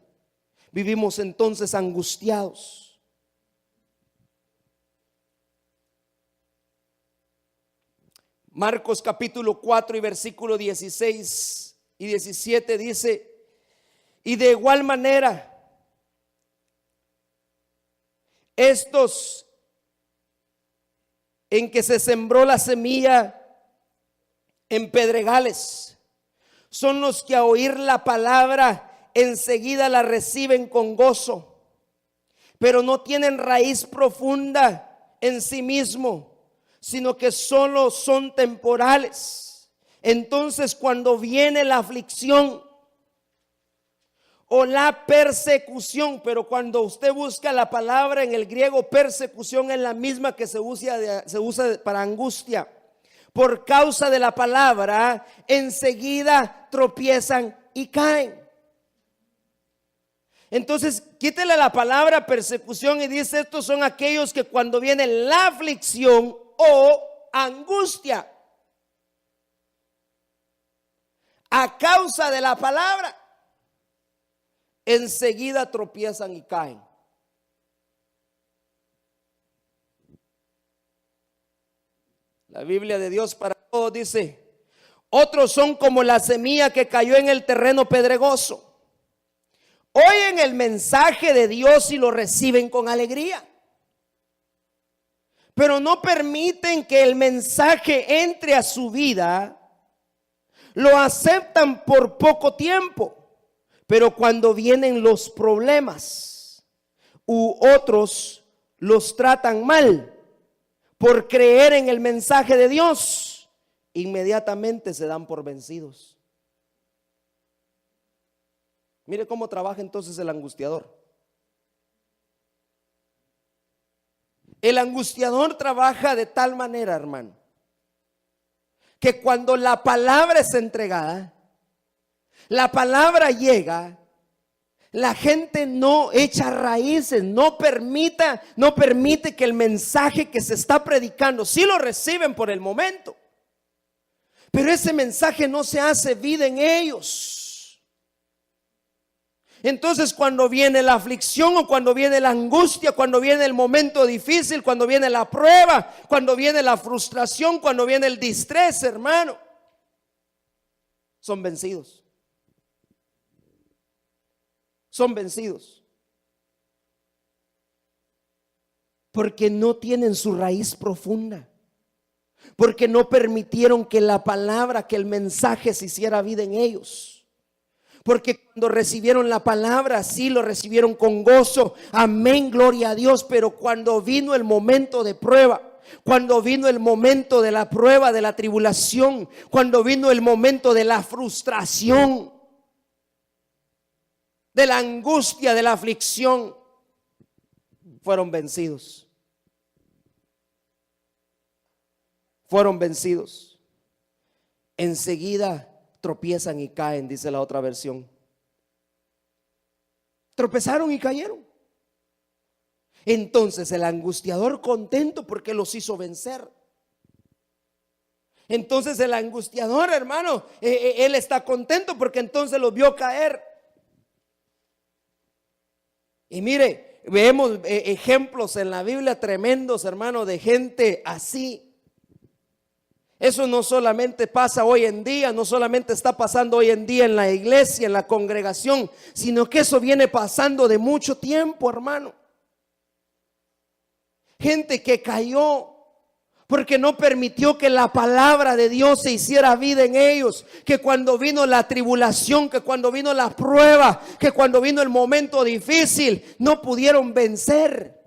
Vivimos entonces angustiados. Marcos capítulo 4 y versículo 16 y 17 dice: y de igual manera, estos en que se sembró la semilla en pedregales son los que a oír la palabra enseguida la reciben con gozo, pero no tienen raíz profunda en sí mismo, sino que solo son temporales. Entonces, cuando viene la aflicción o la persecución, pero cuando usted busca la palabra en el griego, persecución es la misma que se usa para angustia. Por causa de la palabra, enseguida tropiezan y caen. Entonces, quítele la palabra persecución y dice: estos son aquellos que cuando viene la aflicción o angustia, a causa de la palabra, enseguida tropiezan y caen. La Biblia de Dios para todos dice: otros son como la semilla que cayó en el terreno pedregoso. Oyen el mensaje de Dios y lo reciben con alegría, pero no permiten que el mensaje entre a su vida. Lo aceptan por poco tiempo, pero cuando vienen los problemas u otros los tratan mal por creer en el mensaje de Dios, inmediatamente se dan por vencidos. Mire cómo trabaja entonces el angustiador. El angustiador trabaja de tal manera, hermano, que cuando la palabra es entregada, la palabra llega, la gente no echa raíces, no permite que el mensaje que se está predicando, sí lo reciben por el momento, pero ese mensaje no se hace vida en ellos. Entonces, cuando viene la aflicción o cuando viene la angustia, cuando viene el momento difícil, cuando viene la prueba, cuando viene la frustración, cuando viene el distrés, hermano, son vencidos. Son vencidos. Porque no tienen su raíz profunda. Porque no permitieron que la palabra, que el mensaje se hiciera vida en ellos. Porque cuando recibieron la palabra, sí lo recibieron con gozo. Amén, gloria a Dios. Pero cuando vino el momento de prueba, cuando vino el momento de la prueba, de la tribulación, cuando vino el momento de la frustración, de la angustia, de la aflicción, fueron vencidos. Fueron vencidos. Enseguida tropiezan y caen, dice la otra versión. Tropezaron y cayeron. Entonces el angustiador contento porque los hizo vencer. Entonces el angustiador, hermano, él está contento porque entonces los vio caer. Y mire, vemos ejemplos en la Biblia tremendos, hermano, de gente así. Eso no solamente pasa hoy en día, no solamente está pasando hoy en día en la iglesia, en la congregación, sino que eso viene pasando de mucho tiempo, hermano. Gente que cayó porque no permitió que la palabra de Dios se hiciera vida en ellos, que cuando vino la tribulación, que cuando vino la prueba, que cuando vino el momento difícil, no pudieron vencer.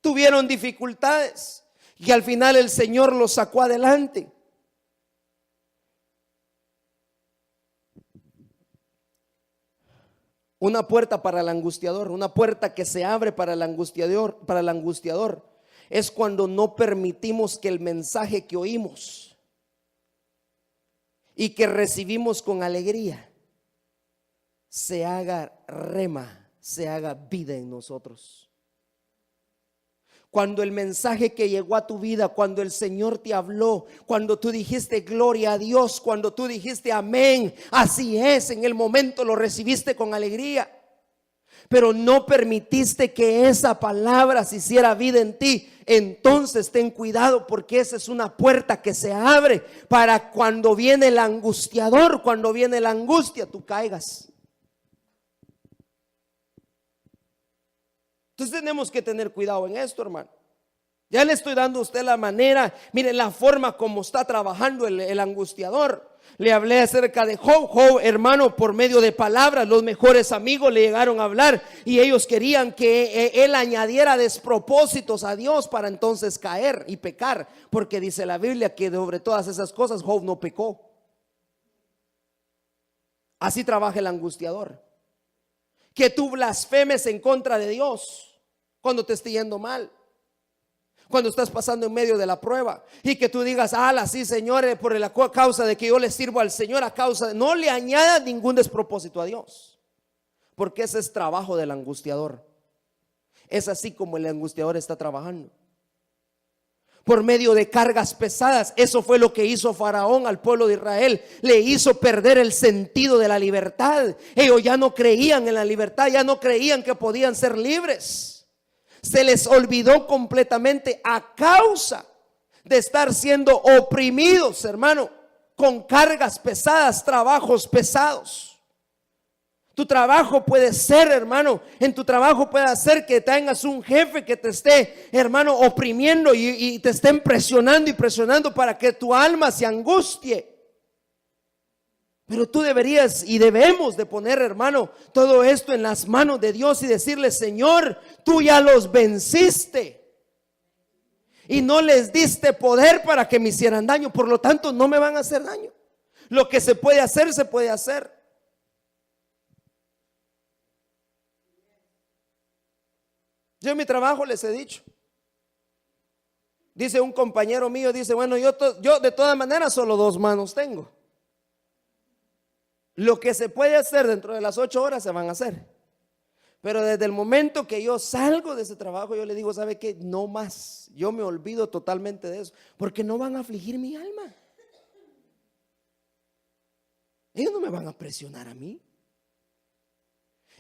tuvieron dificultades y al final el Señor los sacó adelante. Una puerta para el angustiador, una puerta que se abre para el angustiador, es cuando no permitimos que el mensaje que oímos y que recibimos con alegría se haga rema, se haga vida en nosotros. Cuando el mensaje que llegó a tu vida, cuando el Señor te habló, cuando tú dijiste gloria a Dios, cuando tú dijiste amén, así es, en el momento lo recibiste con alegría, pero no permitiste que esa palabra se hiciera vida en ti. Entonces ten cuidado, porque esa es una puerta que se abre para cuando viene el angustiador, cuando viene la angustia, tú caigas. Entonces tenemos que tener cuidado en esto, hermano. Ya le estoy dando a usted la manera, miren la forma como está trabajando el angustiador. Le hablé acerca de Job, hermano, por medio de palabras, los mejores amigos le llegaron a hablar y ellos querían que él añadiera despropósitos a Dios para entonces caer y pecar, porque dice la Biblia que sobre todas esas cosas Job no pecó. Así trabaja el angustiador. Que tú blasfemes en contra de Dios cuando te esté yendo mal, cuando estás pasando en medio de la prueba, y que tú digas, sí, Señor, por la causa de que yo le sirvo al Señor, a causa de... No le añadas ningún despropósito a Dios, porque ese es trabajo del angustiador. Es así como el angustiador está trabajando, por medio de cargas pesadas. Eso fue lo que hizo Faraón al pueblo de Israel. Le hizo perder el sentido de la libertad. Ellos ya no creían en la libertad, ya no creían que podían ser libres. Se les olvidó completamente a causa de estar siendo oprimidos, hermano, con cargas pesadas, trabajos pesados. Tu trabajo puede ser, hermano, en tu trabajo puede hacer que tengas un jefe que te esté, hermano, oprimiendo y te estén presionando y presionando para que tu alma se angustie. Pero tú deberías y debemos de poner, hermano, todo esto en las manos de Dios y decirle, Señor, tú ya los venciste y no les diste poder para que me hicieran daño, por lo tanto no me van a hacer daño. Lo que se puede hacer, se puede hacer. Yo en mi trabajo les he dicho, dice un compañero mío, dice, bueno, yo de todas maneras solo 2 manos tengo. Lo que se puede hacer dentro de las 8 horas se van a hacer. Pero desde el momento que yo salgo de ese trabajo, yo le digo, ¿sabe qué? No más. Yo me olvido totalmente de eso, porque no van a afligir mi alma. Ellos no me van a presionar a mí.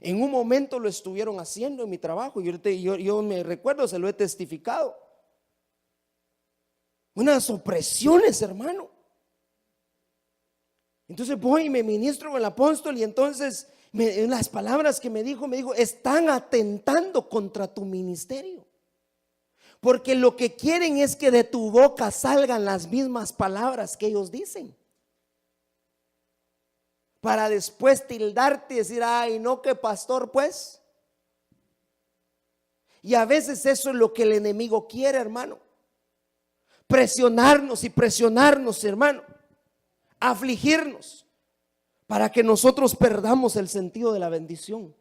En un momento lo estuvieron haciendo en mi trabajo. Yo me recuerdo, se lo he testificado. Unas opresiones, hermano. Entonces voy y me ministro con el apóstol y entonces en las palabras que me dijo, están atentando contra tu ministerio. Porque lo que quieren es que de tu boca salgan las mismas palabras que ellos dicen, para después tildarte y decir, ay, no, que pastor, pues. Y a veces eso es lo que el enemigo quiere, hermano. Presionarnos y presionarnos, hermano. Afligirnos para que nosotros perdamos el sentido de la bendición.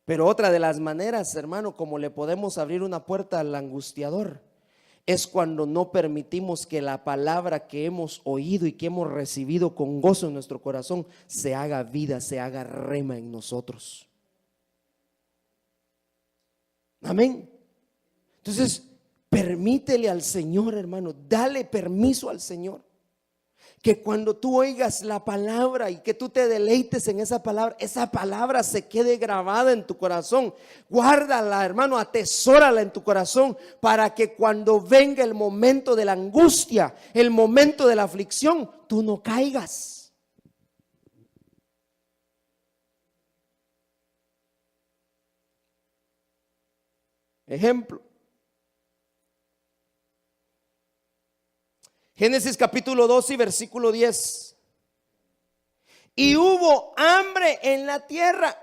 Pero otra de las maneras, hermano, como le podemos abrir una puerta al angustiador, es cuando no permitimos que la palabra que hemos oído y que hemos recibido con gozo en nuestro corazón se haga vida, se haga rema en nosotros. Amén. Entonces, permítele al Señor, hermano, dale permiso al Señor, que cuando tú oigas la palabra y que tú te deleites en esa palabra se quede grabada en tu corazón. Guárdala, hermano, atesórala en tu corazón, para que cuando venga el momento de la angustia, el momento de la aflicción, tú no caigas. Ejemplo, Génesis capítulo 12 y versículo 10. Y hubo hambre en la tierra,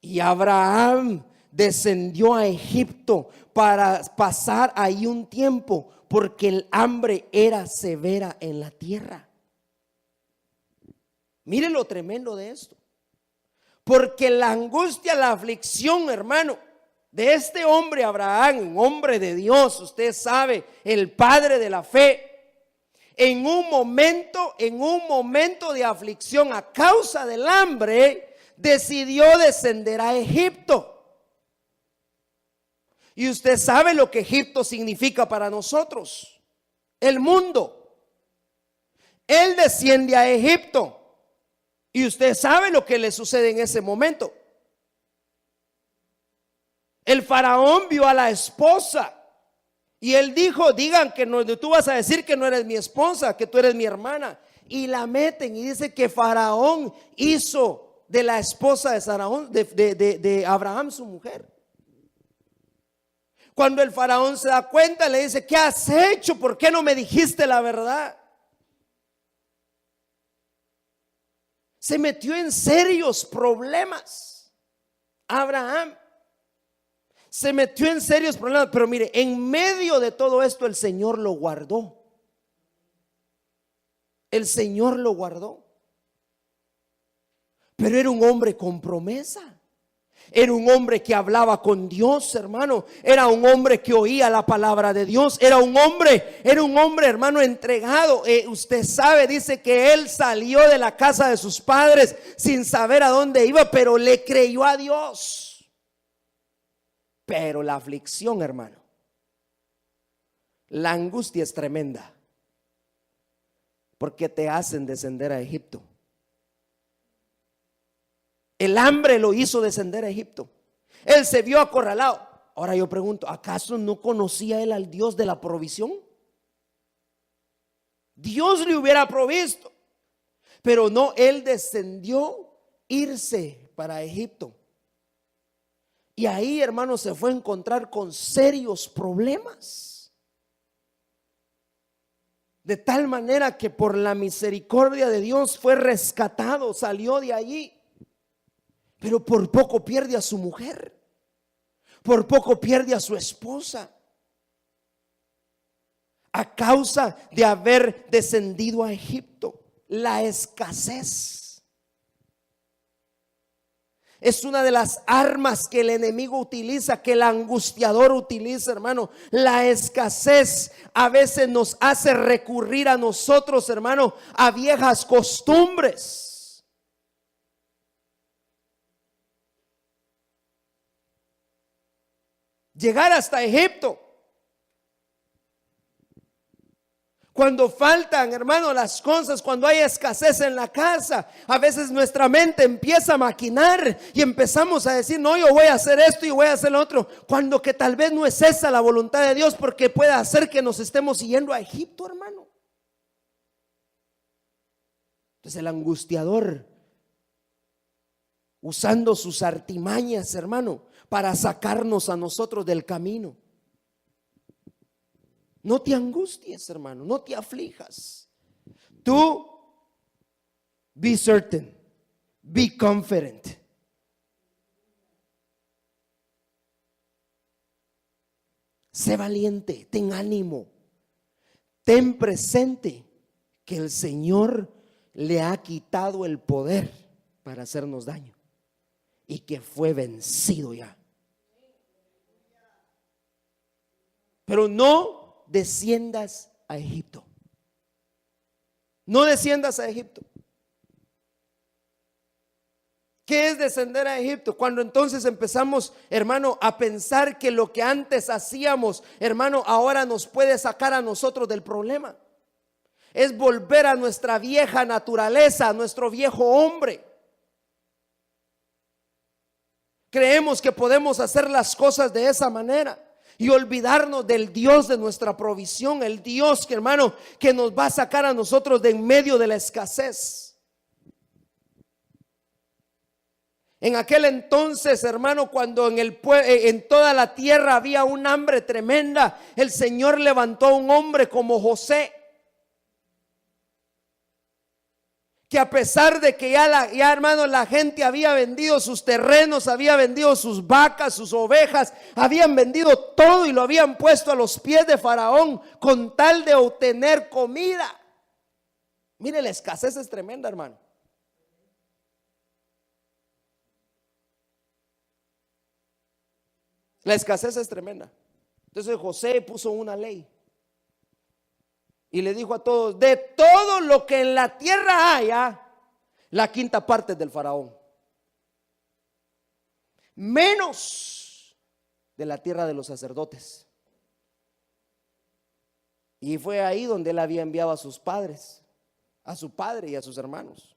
y Abraham descendió a Egipto para pasar ahí un tiempo, porque el hambre era severa en la tierra. Mire lo tremendo de esto. Porque la angustia, la aflicción, hermano, de este hombre Abraham, un hombre de Dios, usted sabe, el padre de la fe, en un momento de aflicción a causa del hambre, decidió descender a Egipto. Y usted sabe lo que Egipto significa para nosotros, el mundo. Él desciende a Egipto. Y usted sabe lo que le sucede en ese momento. El faraón vio a la esposa y él dijo: digan que no, tú vas a decir que no eres mi esposa, que tú eres mi hermana. Y la meten y dice que faraón hizo de la esposa de Abraham su mujer. Cuando el faraón se da cuenta, le dice: ¿qué has hecho? ¿Por qué no me dijiste la verdad? Se metió en serios problemas. Abraham se metió en serios problemas, pero mire, en medio de todo esto el Señor lo guardó. El Señor lo guardó. Pero era un hombre con promesa. Era un hombre que hablaba con Dios, hermano. Era un hombre que oía la palabra de Dios. Era un hombre, hermano, entregado. Usted sabe, dice que él salió de la casa de sus padres sin saber a dónde iba, pero le creyó a Dios. Pero la aflicción, hermano, la angustia es tremenda, porque te hacen descender a Egipto. El hambre lo hizo descender a Egipto. Él se vio acorralado. Ahora yo pregunto, ¿acaso no conocía él al Dios de la provisión? Dios le hubiera provisto, pero no, él descendió irse para Egipto. Y ahí, hermano, se fue a encontrar con serios problemas. De tal manera que por la misericordia de Dios fue rescatado, salió de allí. Pero por poco pierde a su mujer, por poco pierde a su esposa, a causa de haber descendido a Egipto. La escasez es una de las armas que el enemigo utiliza, que el angustiador utiliza, hermano. La escasez a veces nos hace recurrir a nosotros, hermano, a viejas costumbres. Llegar hasta Egipto, cuando faltan, hermano, las cosas, cuando hay escasez en la casa, a veces nuestra mente empieza a maquinar y empezamos a decir: no, yo voy a hacer esto y voy a hacer lo otro, cuando que tal vez no es esa la voluntad de Dios, porque puede hacer que nos estemos yendo a Egipto, hermano. Entonces el angustiador, usando sus artimañas, hermano, para sacarnos a nosotros del camino. No te angusties, hermano, no te aflijas. Tú, be certain, be confident. Sé valiente, ten ánimo, ten presente que el Señor le ha quitado el poder para hacernos daño y que fue vencido ya. Pero no desciendas a Egipto. No desciendas a Egipto. ¿Qué es descender a Egipto? Cuando entonces empezamos, hermano, a pensar que lo que antes hacíamos, hermano, ahora nos puede sacar a nosotros del problema. Es volver a nuestra vieja naturaleza, a nuestro viejo hombre. Creemos que podemos hacer las cosas de esa manera y olvidarnos del Dios de nuestra provisión, el Dios que, hermano, que nos va a sacar a nosotros de en medio de la escasez. En aquel entonces, hermano, cuando en toda la tierra había un hambre tremenda, el Señor levantó a un hombre como José, que a pesar de que ya hermano, la gente había vendido sus terrenos, había vendido sus vacas, sus ovejas, habían vendido todo y lo habían puesto a los pies de Faraón con tal de obtener comida. Mire, la escasez es tremenda, hermano. La escasez es tremenda. Entonces José puso una ley y le dijo a todos: de todo lo que en la tierra haya, la quinta parte es del faraón, menos de la tierra de los sacerdotes. Y fue ahí donde él había enviado a sus padres, a su padre y a sus hermanos.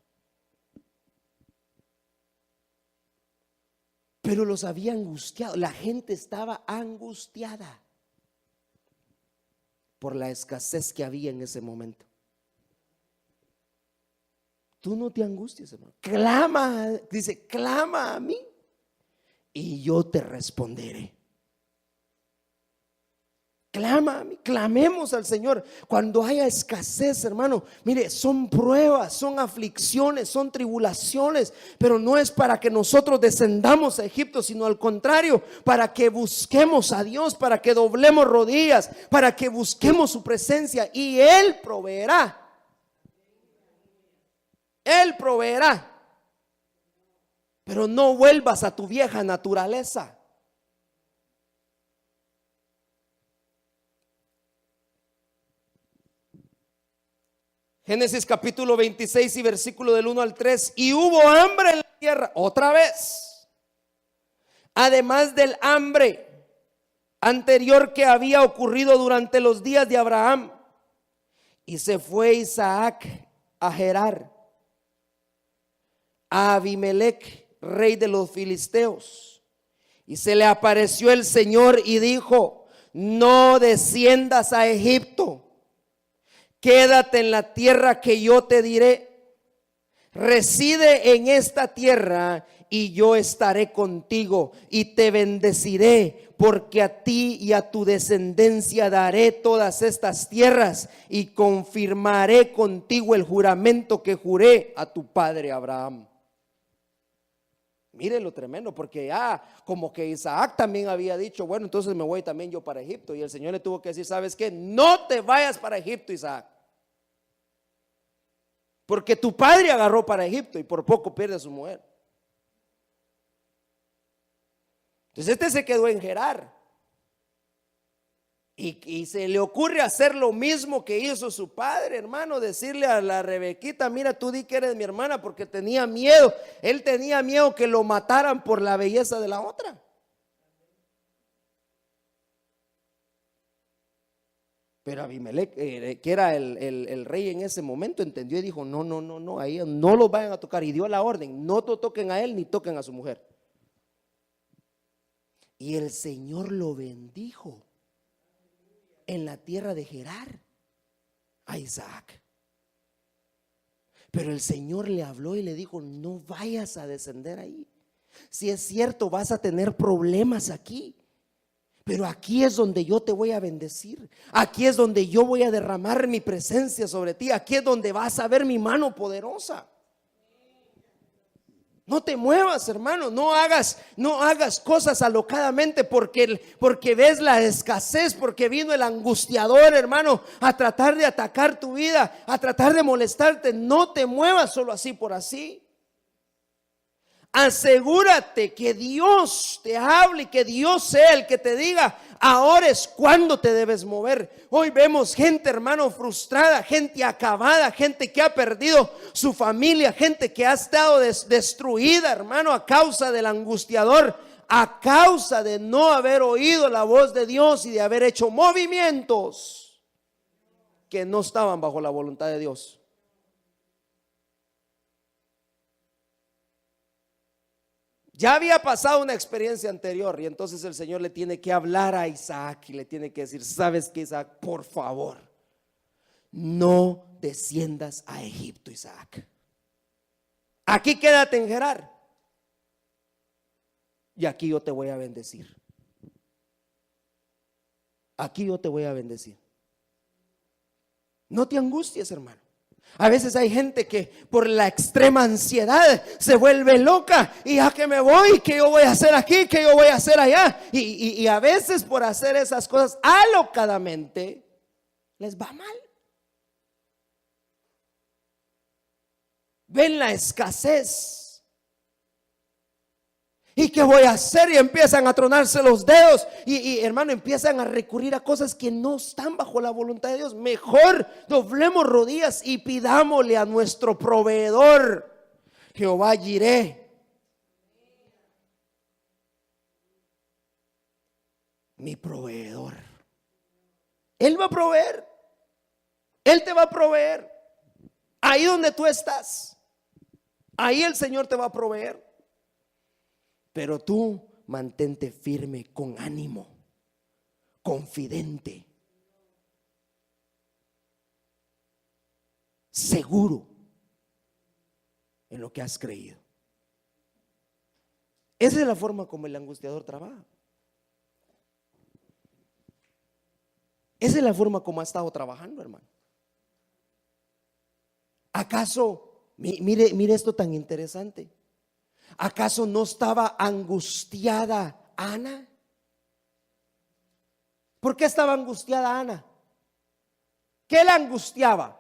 Pero los había angustiado, la gente estaba angustiada por la escasez que había en ese momento. Tú no te angusties, hermano. Clama, dice, clama a mí y yo te responderé. Clama a mí, clamemos al Señor. Cuando haya escasez, hermano, mire, son pruebas, son aflicciones, son tribulaciones, pero no es para que nosotros descendamos a Egipto, sino al contrario, para que busquemos a Dios, para que doblemos rodillas, para que busquemos su presencia y Él proveerá. Él proveerá. Pero no vuelvas a tu vieja naturaleza. Génesis capítulo 26 y versículo del 1 al 3. Y hubo hambre en la tierra, otra vez, además del hambre anterior que había ocurrido durante los días de Abraham. Y se fue Isaac a Gerar, a Abimelech, rey de los filisteos. Y se le apareció el Señor y dijo: no desciendas a Egipto, quédate en la tierra que yo te diré. Reside en esta tierra y yo estaré contigo y te bendeciré, porque a ti y a tu descendencia daré todas estas tierras y confirmaré contigo el juramento que juré a tu padre Abraham. Mire lo tremendo, porque como que Isaac también había dicho: bueno, entonces me voy también yo para Egipto. Y el Señor le tuvo que decir: ¿sabes qué? No te vayas para Egipto, Isaac, porque tu padre agarró para Egipto y por poco pierde a su mujer. Entonces este se quedó en Gerar y se le ocurre hacer lo mismo que hizo su padre, hermano, decirle a la Rebequita: mira, tú di que eres mi hermana, porque tenía miedo. Él tenía miedo que lo mataran por la belleza de la otra. Pero Abimelech, que era el rey en ese momento, entendió y dijo: no, no, no, no, ahí no los vayan a tocar. Y dio la orden: no toquen a él ni toquen a su mujer. Y el Señor lo bendijo en la tierra de Gerar a Isaac. Pero el Señor le habló y le dijo: no vayas a descender ahí. Si es cierto, vas a tener problemas aquí, pero aquí es donde yo te voy a bendecir. Aquí es donde yo voy a derramar mi presencia sobre ti. Aquí es donde vas a ver mi mano poderosa. No te muevas, hermano, no hagas cosas alocadamente porque ves la escasez, porque vino el angustiador, hermano, a tratar de atacar tu vida, a tratar de molestarte. No te muevas solo así por así. Asegúrate que Dios te hable y que Dios sea el que te diga: ahora es cuando te debes mover. Hoy vemos gente, hermano, frustrada, gente acabada, gente que ha perdido su familia, gente que ha estado destruida, hermano, a causa del angustiador, a causa de no haber oído la voz de Dios y de haber hecho movimientos que no estaban bajo la voluntad de Dios. Ya había pasado una experiencia anterior y entonces el Señor le tiene que hablar a Isaac y le tiene que decir: ¿sabes qué, Isaac? Por favor, no desciendas a Egipto, Isaac. Aquí quédate en Gerar y aquí yo te voy a bendecir. Aquí yo te voy a bendecir. No te angusties, hermano. A veces hay gente que por la extrema ansiedad se vuelve loca y ya que me voy, que yo voy a hacer aquí, que yo voy a hacer allá. Y a veces por hacer esas cosas alocadamente les va mal. Ven la escasez. ¿Y qué voy a hacer? Y empiezan a tronarse los dedos y hermano, empiezan a recurrir a cosas que no están bajo la voluntad de Dios. Mejor doblemos rodillas y pidámosle a nuestro proveedor, Jehová Jireh, mi proveedor. Él va a proveer. Él te va a proveer. Ahí donde tú estás, ahí el Señor te va a proveer. Pero tú mantente firme, con ánimo, confidente, seguro en lo que has creído. Esa es la forma como el angustiador trabaja. Esa es la forma como ha estado trabajando, hermano. ¿Acaso, mire esto tan interesante? ¿Acaso no estaba angustiada Ana? ¿Por qué estaba angustiada Ana? ¿Qué la angustiaba?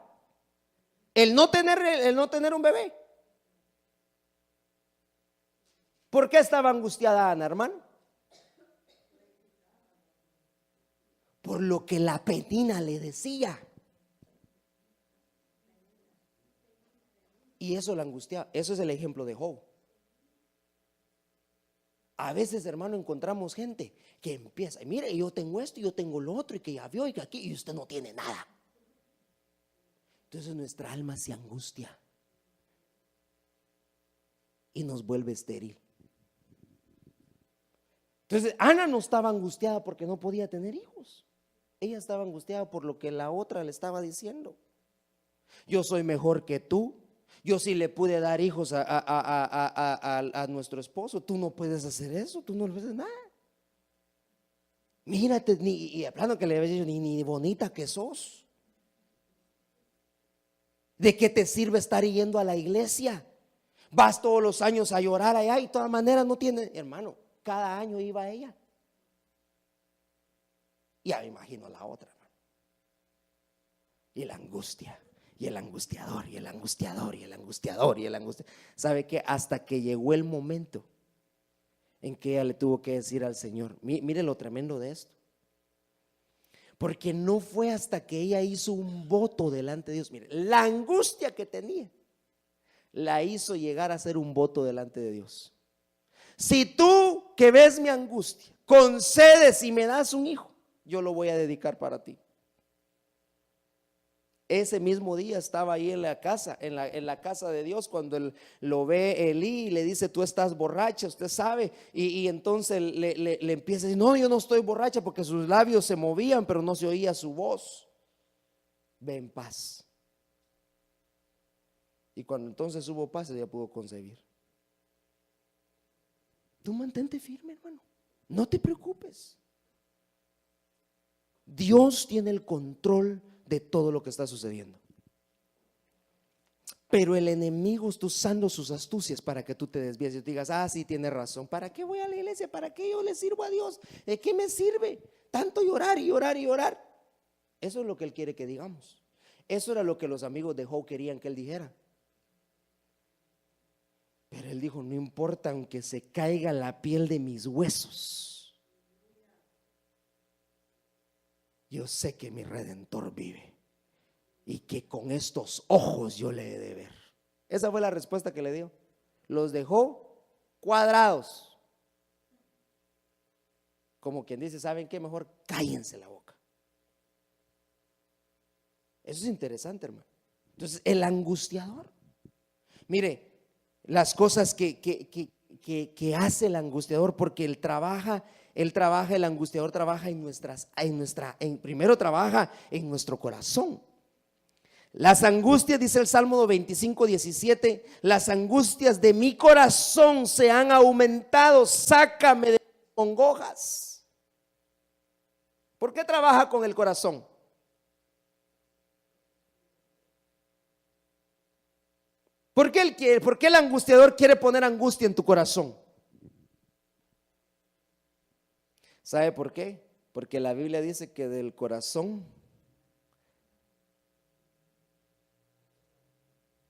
El no tener un bebé. ¿Por qué estaba angustiada Ana, hermano? Por lo que la Penina le decía. Y eso la angustiaba. Eso es el ejemplo de Job. A veces, hermano, encontramos gente que empieza, mire, yo tengo esto, yo tengo lo otro, y que ya vio, y que aquí, y usted no tiene nada. Entonces nuestra alma se angustia y nos vuelve estéril. Entonces Ana no estaba angustiada porque no podía tener hijos. Ella estaba angustiada por lo que la otra le estaba diciendo. Yo soy mejor que tú. Yo sí le pude dar hijos a nuestro esposo. Tú no puedes hacer eso. Tú no le puedes nada. Mírate, y hablando que le había dicho, ni bonita que sos. ¿De qué te sirve estar yendo a la iglesia? Vas todos los años a llorar allá y de todas maneras no tiene. Hermano, cada año iba ella. Ya me imagino la otra, hermano. Y la angustia. Y el angustiador, y el angustiador, y el angustiador, y el angustiador. ¿Sabe qué? Hasta que llegó el momento en que ella le tuvo que decir al Señor, mire lo tremendo de esto. Porque no fue hasta que ella hizo un voto delante de Dios. Mire, la angustia que tenía la hizo llegar a ser un voto delante de Dios. Si tú que ves mi angustia concedes y me das un hijo, yo lo voy a dedicar para ti. Ese mismo día estaba ahí en la casa, en la casa de Dios, cuando él lo ve Elí y le dice, tú estás borracha, usted sabe, y entonces le empieza a decir, no, yo no estoy borracha, porque sus labios se movían, pero no se oía su voz. Ve en paz. Y cuando entonces hubo paz, ella pudo concebir. Tú mantente firme, hermano, no te preocupes. Dios tiene el control de todo lo que está sucediendo. Pero el enemigo está usando sus astucias para que tú te desvíes y digas, sí, tiene razón. ¿Para qué voy a la iglesia? ¿Para qué yo le sirvo a Dios? ¿De qué me sirve tanto llorar y llorar y llorar? Eso es lo que él quiere que digamos. Eso era lo que los amigos de Job querían que él dijera. Pero él dijo, no importa aunque se caiga la piel de mis huesos, yo sé que mi Redentor vive y que con estos ojos yo le he de ver. Esa fue la respuesta que le dio. Los dejó cuadrados. Como quien dice, ¿saben qué? Mejor cállense la boca. Eso es interesante, hermano. Entonces, el angustiador. Mire, las cosas que hace el angustiador, porque el angustiador trabaja primero trabaja en nuestro corazón. Las angustias, dice el Salmo 25:17, las angustias de mi corazón se han aumentado, sácame de mis congojas. ¿Por qué trabaja con el corazón? ¿Por qué el angustiador quiere poner angustia en tu corazón? ¿Sabe por qué? Porque la Biblia dice que del corazón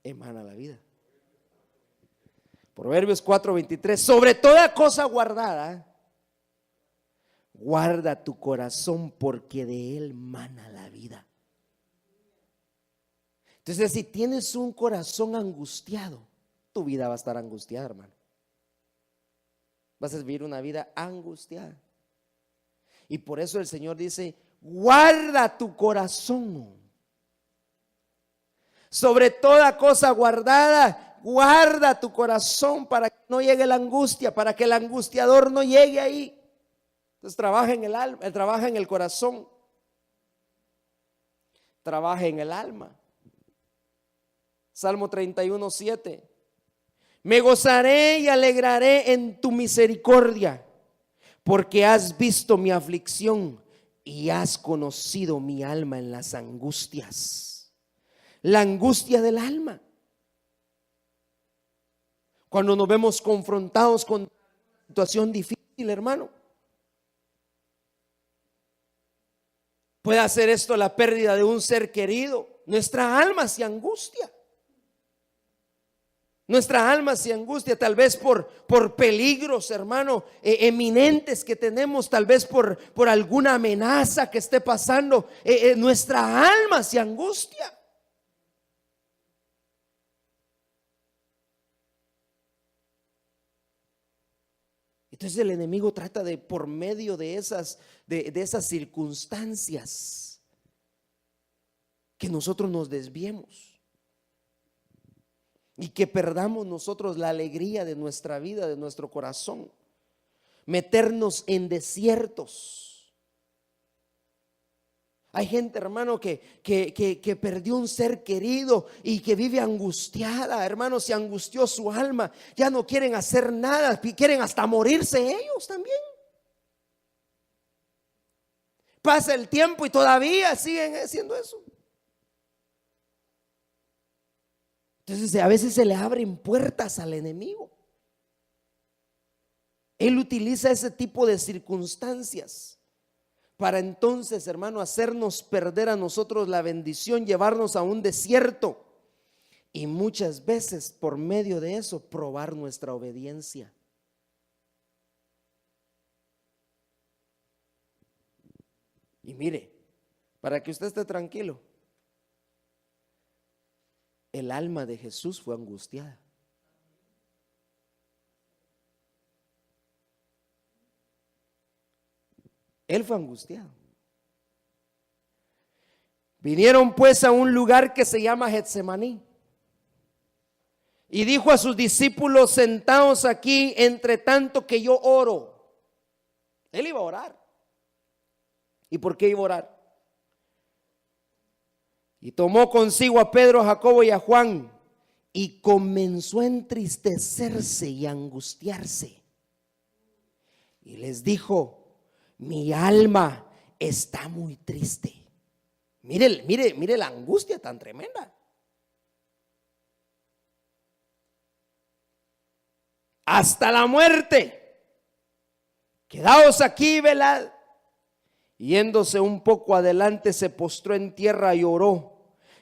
emana la vida. Proverbios 4:23, sobre toda cosa guardada, guarda tu corazón porque de él mana la vida. Entonces, si tienes un corazón angustiado, tu vida va a estar angustiada, hermano. Vas a vivir una vida angustiada. Y por eso el Señor dice, guarda tu corazón. Sobre toda cosa guardada, guarda tu corazón para que no llegue la angustia, para que el angustiador no llegue ahí. Entonces trabaja en el alma, trabaja en el corazón, trabaja en el alma. Salmo 31:7. Me gozaré y alegraré en tu misericordia, porque has visto mi aflicción y has conocido mi alma en las angustias. La angustia del alma. Cuando nos vemos confrontados con una situación difícil, hermano. Puede hacer esto la pérdida de un ser querido. Nuestra alma se angustia. Nuestra alma se angustia tal vez por peligros, hermano, eminentes que tenemos, tal vez por alguna amenaza que esté pasando. Nuestra alma se angustia. Entonces el enemigo trata de, por medio de esas circunstancias, que nosotros nos desviemos y que perdamos nosotros la alegría de nuestra vida, de nuestro corazón, meternos en desiertos. Hay gente, hermano, que perdió un ser querido y que vive angustiada, hermano, se angustió su alma, ya no quieren hacer nada, quieren hasta morirse ellos también. Pasa el tiempo y todavía siguen haciendo eso. Entonces a veces se le abren puertas al enemigo. Él utiliza ese tipo de circunstancias para entonces, hermano, hacernos perder a nosotros la bendición, llevarnos a un desierto y muchas veces por medio de eso probar nuestra obediencia. Y mire, para que usted esté tranquilo, el alma de Jesús fue angustiada. Él fue angustiado. Vinieron pues a un lugar que se llama Getsemaní. Y dijo a sus discípulos: sentaos aquí entre tanto que yo oro. Él iba a orar. ¿Y por qué iba a orar? Y tomó consigo a Pedro, a Jacobo y a Juan, y comenzó a entristecerse y a angustiarse. Y les dijo: mi alma está muy triste. Mire la angustia tan tremenda. Hasta la muerte. Quedaos aquí y velad. Yéndose un poco adelante, se postró en tierra y oró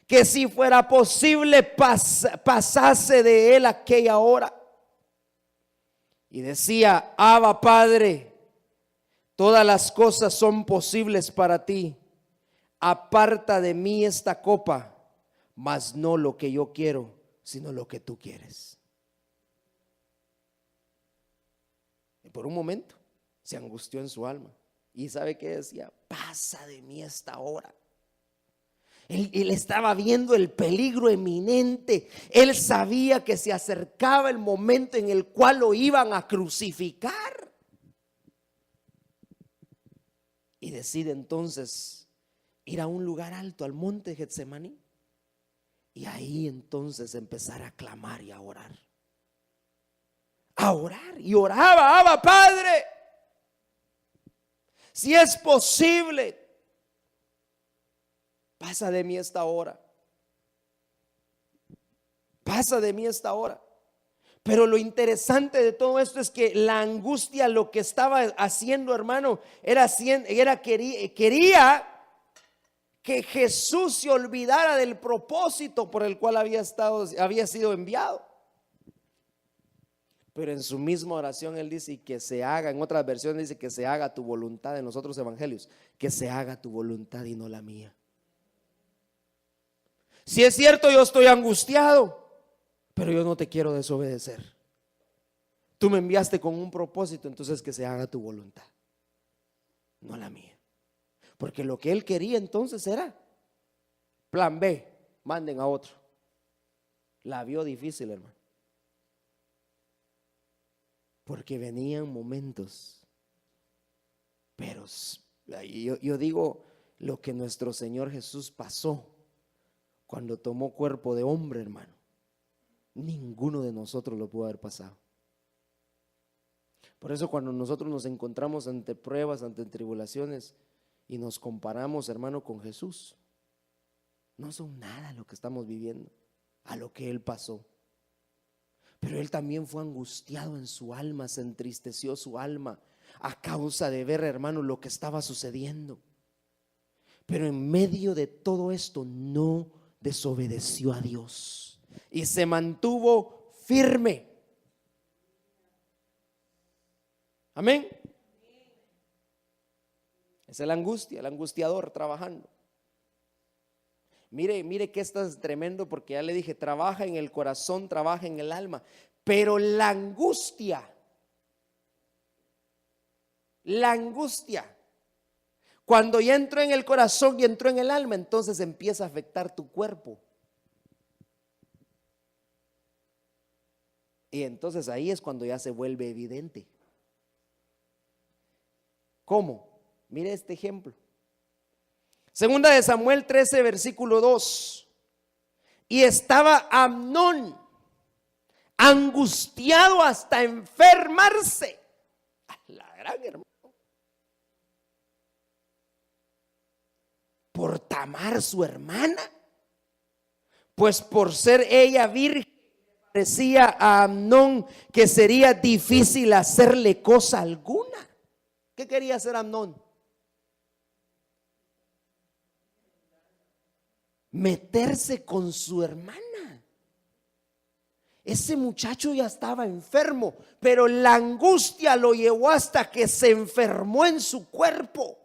que si fuera posible pasase de él aquella hora. Y decía: Abba, Padre, todas las cosas son posibles para ti. Aparta de mí esta copa, mas no lo que yo quiero, sino lo que tú quieres. Y por un momento se angustió en su alma. ¿Y sabe qué decía? Pasa de mí esta hora. Él estaba viendo el peligro eminente. Él sabía que se acercaba el momento en el cual lo iban a crucificar. Y decide entonces ir a un lugar alto, al monte de Getsemaní. Y ahí entonces empezar a clamar y a orar. A orar. Y oraba: Abba, Padre, si es posible, pasa de mí esta hora. Pasa de mí esta hora. Pero lo interesante de todo esto es que la angustia lo que estaba haciendo, hermano, quería que Jesús se olvidara del propósito por el cual había sido enviado. Pero en su misma oración él dice, y que se haga, en otras versiones dice que se haga tu voluntad, en los otros evangelios, que se haga tu voluntad y no la mía. Si es cierto, yo estoy angustiado, pero yo no te quiero desobedecer. Tú me enviaste con un propósito, entonces que se haga tu voluntad, no la mía. Porque lo que él quería entonces era plan B, manden a otro. La vio difícil, hermano. Porque venían momentos, pero yo digo lo que nuestro Señor Jesús pasó cuando tomó cuerpo de hombre, hermano. Ninguno de nosotros lo pudo haber pasado. Por eso cuando nosotros nos encontramos ante pruebas, ante tribulaciones y nos comparamos, hermano, con Jesús, no son nada lo que estamos viviendo, a lo que Él pasó. Pero Él también fue angustiado en su alma, se entristeció su alma a causa de ver, hermano, lo que estaba sucediendo. Pero en medio de todo esto no desobedeció a Dios y se mantuvo firme. Amén. Esa es la angustia, el angustiador trabajando. Mire que esto es tremendo, porque ya le dije, trabaja en el corazón, trabaja en el alma. Pero la angustia, cuando ya entró en el corazón y entró en el alma, entonces empieza a afectar tu cuerpo. Y entonces ahí es cuando ya se vuelve evidente. ¿Cómo? Mire este ejemplo. Segunda de Samuel 13, versículo 2. Y estaba Amnón angustiado hasta enfermarse. A la gran, hermano. Por Tamar, su hermana. Pues por ser ella virgen, parecía a Amnón que sería difícil hacerle cosa alguna. ¿Qué quería hacer Amnón? Meterse con su hermana. Ese muchacho ya estaba enfermo, pero la angustia lo llevó hasta que se enfermó en su cuerpo.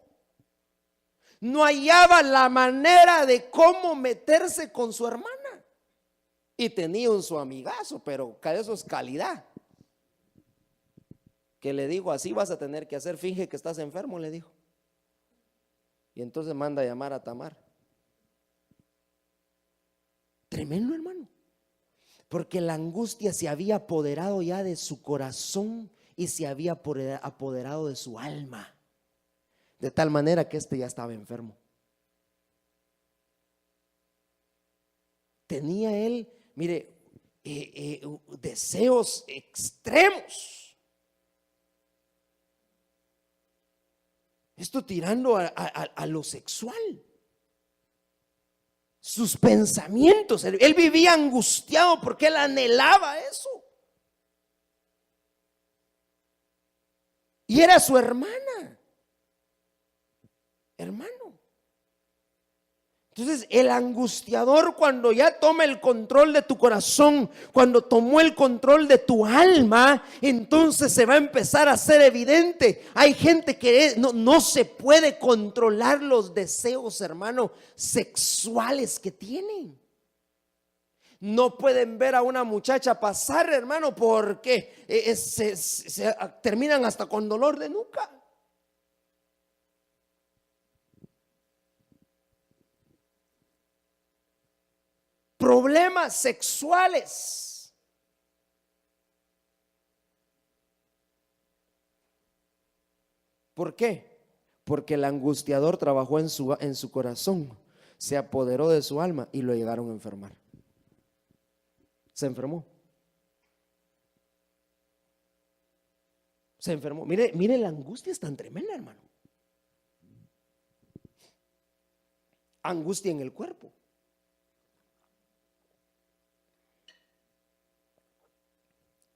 No hallaba la manera de cómo meterse con su hermana. Y tenía un su amigazo, pero eso es calidad. Que le digo, así vas a tener que hacer, finge que estás enfermo, le dijo. Y entonces manda a llamar a Tamar. Tremendo, hermano, porque la angustia se había apoderado ya de su corazón y se había apoderado de su alma, de tal manera que ya estaba enfermo. Tenía él, mire, deseos extremos. Esto tirando a lo sexual. Sus pensamientos, él vivía angustiado porque él anhelaba eso. Y era su hermana. Hermano. Entonces el angustiador, cuando ya toma el control de tu corazón, cuando tomó el control de tu alma, entonces se va a empezar a hacer evidente. Hay gente que no se puede controlar los deseos, hermano, sexuales que tienen. No pueden ver a una muchacha pasar, hermano, porque se terminan hasta con dolor de nuca. Problemas sexuales. ¿Por qué? Porque el angustiador trabajó en su corazón, se apoderó de su alma y lo llegaron a enfermar. Se enfermó. Se enfermó. Mire, la angustia es tan tremenda, hermano. Angustia en el cuerpo.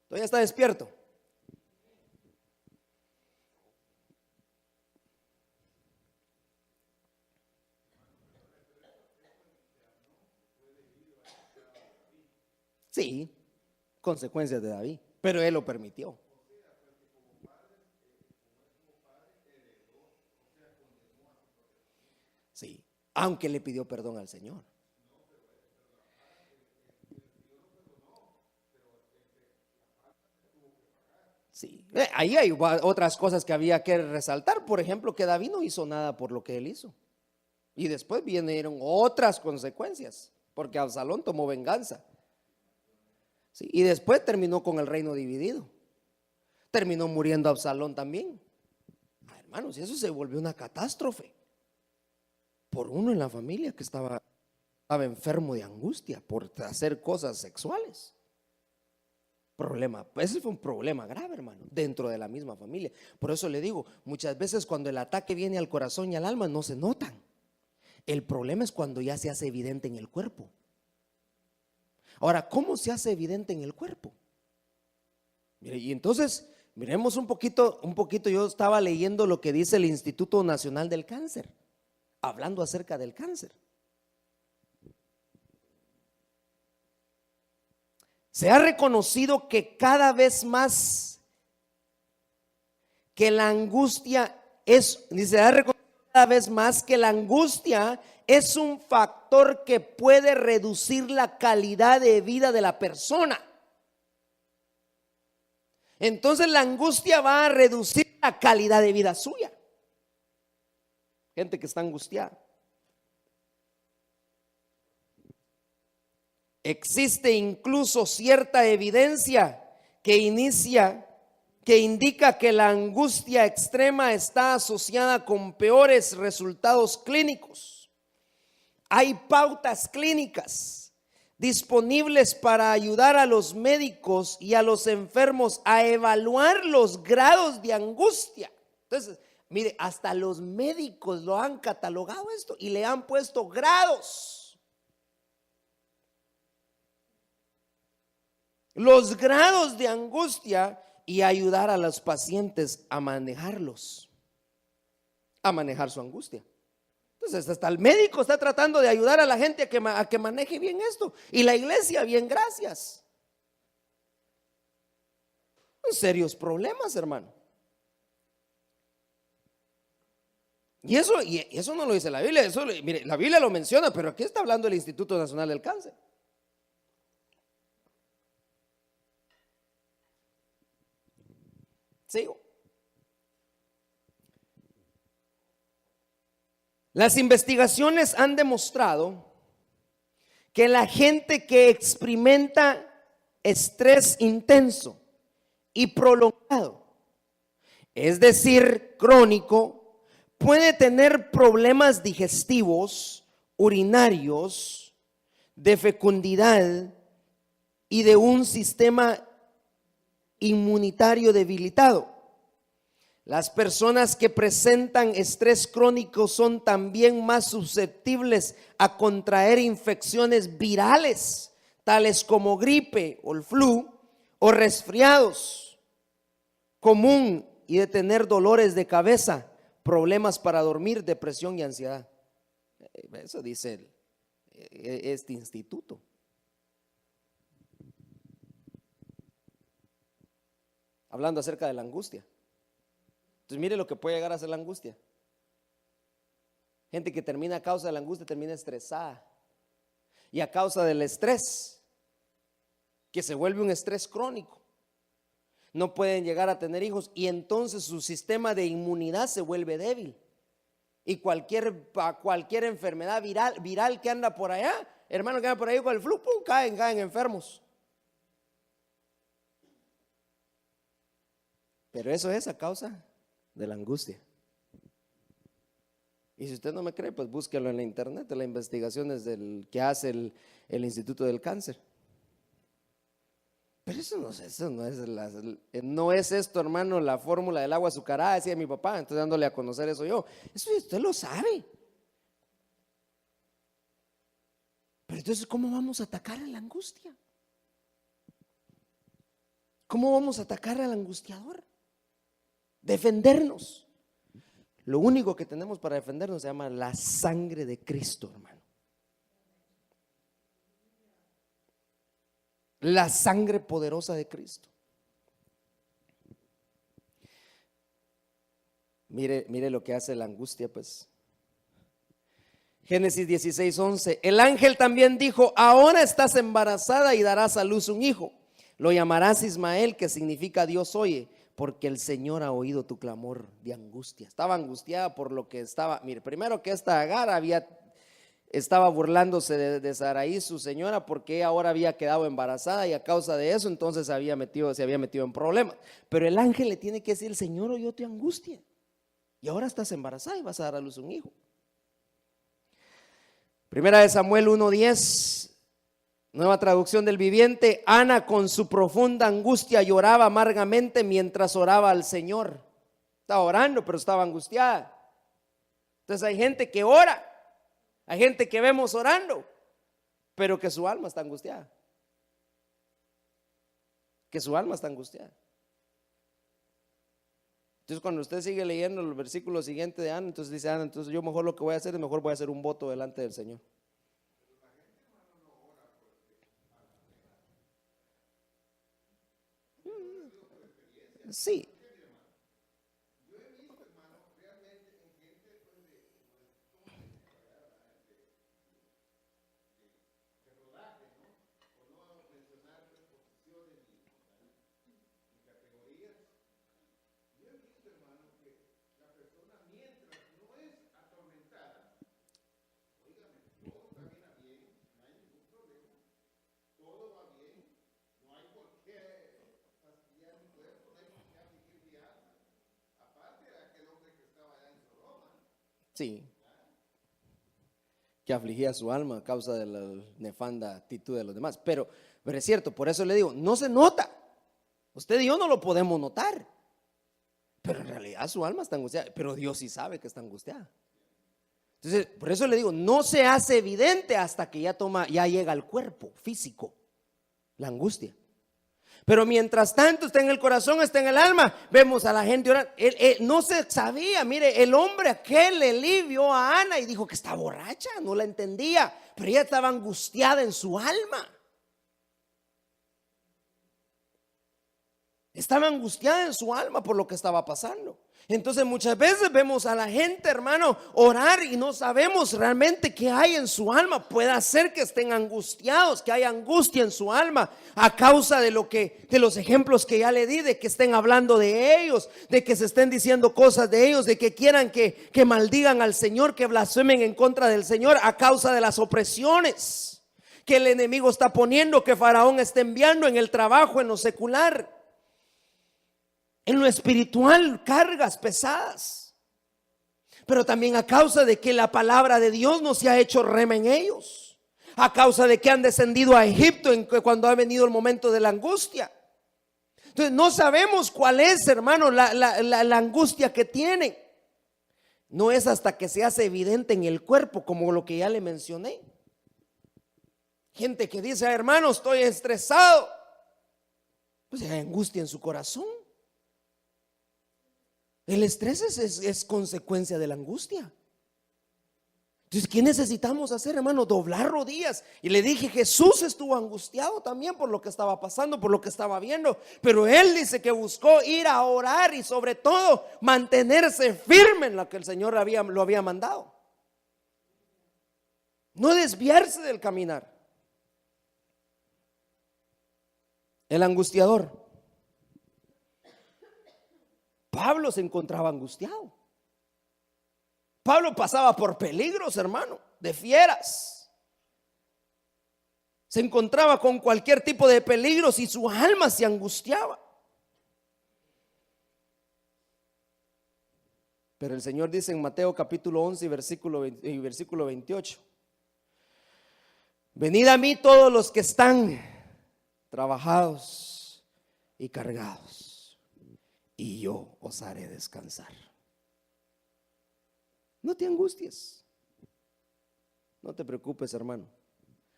Todavía está despierto. Sí, consecuencias de David, pero él lo permitió. Sí, aunque le pidió perdón al Señor. Sí, ahí hay otras cosas que había que resaltar. Por ejemplo, que David no hizo nada por lo que él hizo. Y después vinieron otras consecuencias, porque Absalón tomó venganza. Sí, y después terminó con el reino dividido. Terminó muriendo Absalón también. Hermanos, y eso se volvió una catástrofe. Por uno en la familia que estaba enfermo de angustia por hacer cosas sexuales. Problema, ese fue un problema grave, hermano, dentro de la misma familia. Por eso le digo, muchas veces cuando el ataque viene al corazón y al alma no se notan. El problema es cuando ya se hace evidente en el cuerpo. Ahora, ¿cómo se hace evidente en el cuerpo? Mire, y entonces, miremos un poquito, yo estaba leyendo lo que dice el Instituto Nacional del Cáncer, hablando acerca del cáncer. Se ha reconocido que cada vez más que la angustia se ha reconocido cada vez más que la angustia es un factor que puede reducir la calidad de vida de la persona. Entonces la angustia va a reducir la calidad de vida suya. Gente que está angustiada. Existe incluso cierta evidencia que indica que la angustia extrema está asociada con peores resultados clínicos. Hay pautas clínicas disponibles para ayudar a los médicos y a los enfermos a evaluar los grados de angustia. Entonces, mire, hasta los médicos lo han catalogado esto y le han puesto grados. Los grados de angustia y ayudar a los pacientes a manejarlos, a manejar su angustia. Entonces hasta el médico está tratando de ayudar a la gente a que maneje bien esto, y la iglesia bien, gracias. Son serios problemas, hermano. Y eso no lo dice la Biblia, mire, la Biblia lo menciona, pero aquí está hablando el Instituto Nacional del Cáncer. Sigo. Las investigaciones han demostrado que la gente que experimenta estrés intenso y prolongado, es decir, crónico, puede tener problemas digestivos, urinarios, de fecundidad y de un sistema inmunitario debilitado. Las personas que presentan estrés crónico son también más susceptibles a contraer infecciones virales, tales como gripe o el flu o resfriados común, y de tener dolores de cabeza, problemas para dormir, depresión y ansiedad. Eso dice este instituto. Hablando acerca de la angustia. Entonces mire lo que puede llegar a ser la angustia. Gente que termina a causa de la angustia, termina estresada. Y a causa del estrés, que se vuelve un estrés crónico, no pueden llegar a tener hijos, y entonces su sistema de inmunidad se vuelve débil. Y cualquier enfermedad viral que anda por allá, hermano, que anda por ahí con el flu, pum, caen enfermos. Pero eso es a causa de la angustia. Y si usted no me cree, pues búsquelo en la internet, en las investigaciones que hace el Instituto del Cáncer. Pero no es esto, hermano, la fórmula del agua azucarada, decía mi papá, entonces dándole a conocer eso yo. Eso usted lo sabe. Pero entonces, ¿cómo vamos a atacar a la angustia? ¿Cómo vamos a atacar al angustiador? Defendernos. Lo único que tenemos para defendernos se llama la sangre de Cristo, hermano. La sangre poderosa de Cristo. Mire lo que hace la angustia, pues. Génesis 16:11. El ángel también dijo: ahora estás embarazada y darás a luz un hijo. Lo llamarás Ismael, que significa Dios oye, porque el Señor ha oído tu clamor de angustia. Estaba angustiada por lo que estaba. Mire, primero que esta Agar estaba burlándose de Sarai, su señora, porque ella ahora había quedado embarazada y a causa de eso entonces se había metido en problemas. Pero el ángel le tiene que decir: el Señor oyó tu angustia y ahora estás embarazada y vas a dar a luz un hijo. Primera de Samuel 1:10, Nueva Traducción del Viviente. Ana con su profunda angustia lloraba amargamente mientras oraba al Señor. Estaba orando, pero estaba angustiada. Entonces hay gente que ora, hay gente que vemos orando, pero que su alma está angustiada. Que su alma está angustiada. Entonces cuando usted sigue leyendo el versículo siguiente de Ana, entonces dice Ana: entonces yo mejor lo que voy a hacer es mejor voy a hacer un voto delante del Señor. Sí. Sí, que afligía su alma a causa de la nefanda actitud de los demás. Pero es cierto, por eso le digo, no se nota. Usted y yo no lo podemos notar, pero en realidad su alma está angustiada. Pero Dios sí sabe que está angustiada. Entonces, por eso le digo, no se hace evidente hasta que ya llega al cuerpo físico, la angustia. Pero mientras tanto está en el corazón, está en el alma. Vemos a la gente orar. Él no se sabía. Mire, el hombre aquel, Elí, vio a Ana y dijo que está borracha, no la entendía, pero ella estaba angustiada en su alma. Estaba angustiada en su alma por lo que estaba pasando. Entonces muchas veces vemos a la gente, hermano, orar y no sabemos realmente qué hay en su alma. Puede ser que estén angustiados, que haya angustia en su alma a causa de los ejemplos que ya le di, de que estén hablando de ellos, de que se estén diciendo cosas de ellos, de que quieran que maldigan al Señor, que blasfemen en contra del Señor a causa de las opresiones que el enemigo está poniendo, que Faraón está enviando en el trabajo, en lo secular. En lo espiritual, cargas pesadas, pero también a causa de que la palabra de Dios no se ha hecho rema en ellos, a causa de que han descendido a Egipto cuando ha venido el momento de la angustia. Entonces no sabemos cuál es, hermano, la angustia que tienen. No es hasta que se hace evidente en el cuerpo, como lo que ya le mencioné. Gente que dice: hermano, estoy estresado. Pues hay angustia en su corazón. El estrés es consecuencia de la angustia. Entonces, ¿qué necesitamos hacer, hermano? Doblar rodillas. Y le dije, Jesús estuvo angustiado también por lo que estaba pasando, por lo que estaba viendo. Pero él dice que buscó ir a orar y sobre todo mantenerse firme en lo que el Señor lo había mandado. No desviarse del caminar. El angustiador. Pablo se encontraba angustiado. Pablo pasaba por peligros, hermano, de fieras. Se encontraba con cualquier tipo de peligros y su alma se angustiaba. Pero el Señor dice en Mateo capítulo 11 y versículo 28: venid a mí todos los que están trabajados y cargados, y yo os haré descansar. No te angusties, no te preocupes, hermano.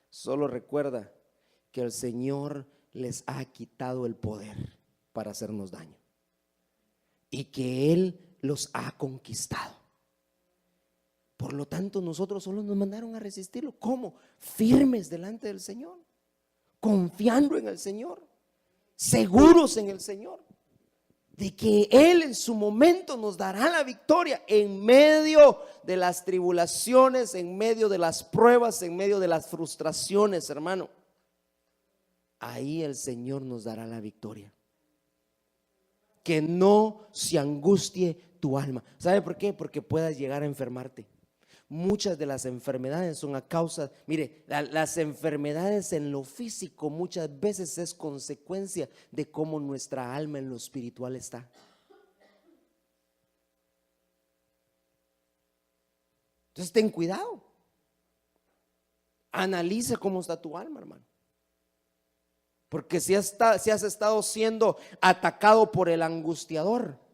Solo recuerda que el Señor les ha quitado el poder. para hacernos daño y que Él los ha conquistado. Por lo tanto, nosotros solo nos mandaron a resistirlo. ¿Cómo? Firmes delante del Señor, confiando en el Señor, seguros en el Señor, de que Él en su momento nos dará la victoria en medio de las tribulaciones, en medio de las pruebas, en medio de las frustraciones, hermano. Ahí el Señor nos dará la victoria. Que no se angustie tu alma. ¿Sabe por qué? Porque puedas llegar a enfermarte. Muchas de las enfermedades son a causa, mire, las enfermedades en lo físico muchas veces es consecuencia de cómo nuestra alma en lo espiritual está. Entonces ten cuidado. Analiza cómo está tu alma, hermano. Porque si has estado siendo atacado por el angustiador,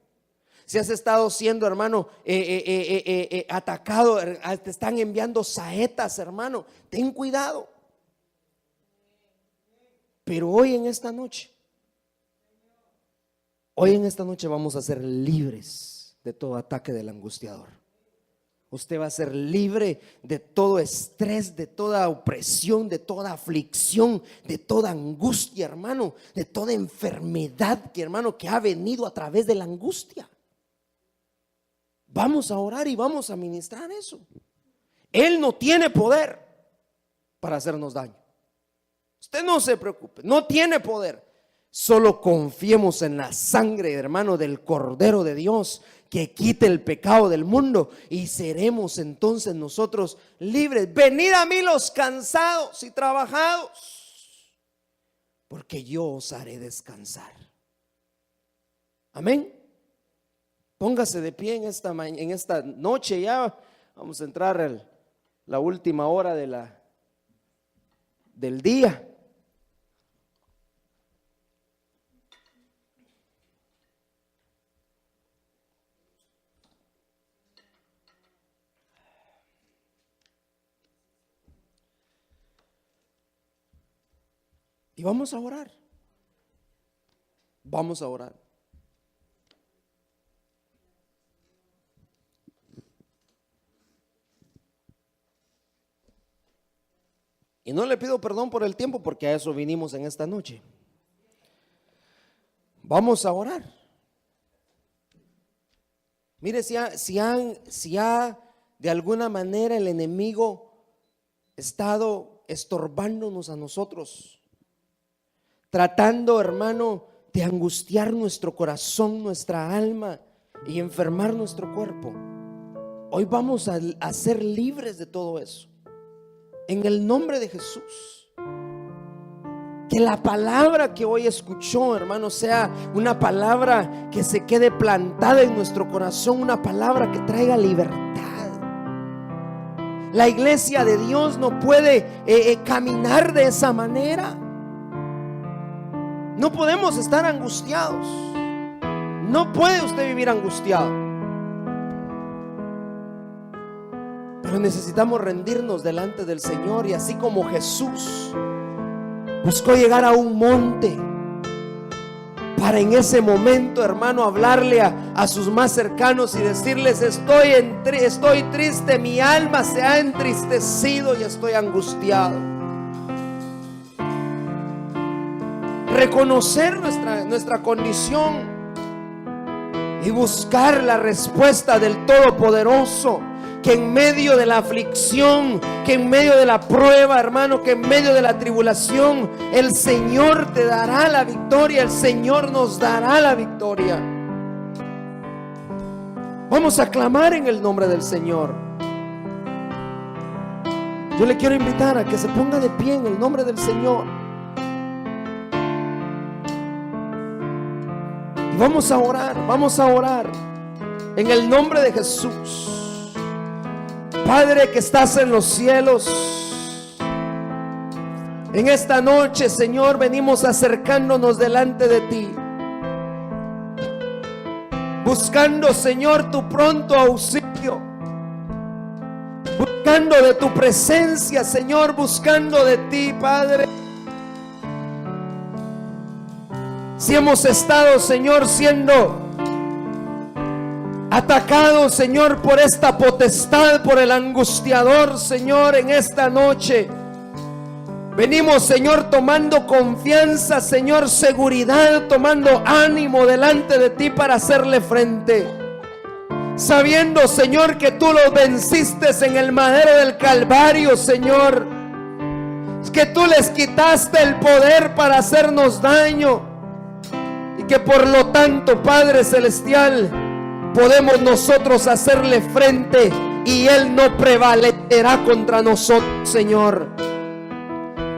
si has estado siendo, hermano, atacado, te están enviando saetas, hermano, ten cuidado. Pero hoy en esta noche vamos a ser libres de todo ataque del angustiador. Usted va a ser libre de todo estrés, de toda opresión, de toda aflicción, de toda angustia, hermano, de toda enfermedad que, hermano, que ha venido a través de la angustia. Vamos a orar y vamos a ministrar eso. Él no tiene poder para hacernos daño. Usted no se preocupe, no tiene poder. Solo confiemos en la sangre, hermano, del Cordero de Dios que quite el pecado del mundo y seremos entonces nosotros libres. Venid a mí los cansados y trabajados, porque yo os haré descansar. Amén. Póngase de pie en esta noche. Ya vamos a entrar a la última hora del día. Y vamos a orar. Vamos a orar. Y no le pido perdón por el tiempo, porque a eso vinimos en esta noche. Vamos a orar. Mire, si ha de alguna manera el enemigo estado estorbándonos a nosotros, tratando, hermano, de angustiar nuestro corazón, nuestra alma y enfermar nuestro cuerpo, hoy vamos a ser libres de todo eso. En el nombre de Jesús. Que la palabra que hoy escuchó, hermano, sea una palabra que se quede plantada en nuestro corazón, una palabra que traiga libertad. La iglesia de Dios no puede caminar de esa manera. No podemos estar angustiados. No puede usted vivir angustiado. Pero necesitamos rendirnos delante del Señor. Y así como Jesús buscó llegar a un monte para en ese momento, hermano, hablarle a sus más cercanos y decirles: estoy triste, mi alma se ha entristecido y estoy angustiado. Reconocer nuestra condición y buscar la respuesta del Todopoderoso, que en medio de la aflicción, que en medio de la prueba, hermano, que en medio de la tribulación, el Señor te dará la victoria, el Señor nos dará la victoria. Vamos a clamar en el nombre del Señor. Yo le quiero invitar a que se ponga de pie en el nombre del Señor. Y vamos a orar en el nombre de Jesús. Padre que estás en los cielos, en esta noche, Señor, venimos acercándonos delante de ti, buscando, Señor, tu pronto auxilio, buscando de tu presencia, Señor, buscando de ti, Padre. si hemos estado, Señor, siendo atacados, Señor, por esta potestad, por el angustiador, Señor, en esta noche venimos, Señor, tomando confianza, Señor, seguridad, tomando ánimo delante de ti para hacerle frente, sabiendo, Señor, que tú los venciste en el madero del Calvario, Señor, que tú les quitaste el poder para hacernos daño, y que por lo tanto, Padre Celestial, podemos nosotros hacerle frente y Él no prevalecerá contra nosotros, Señor.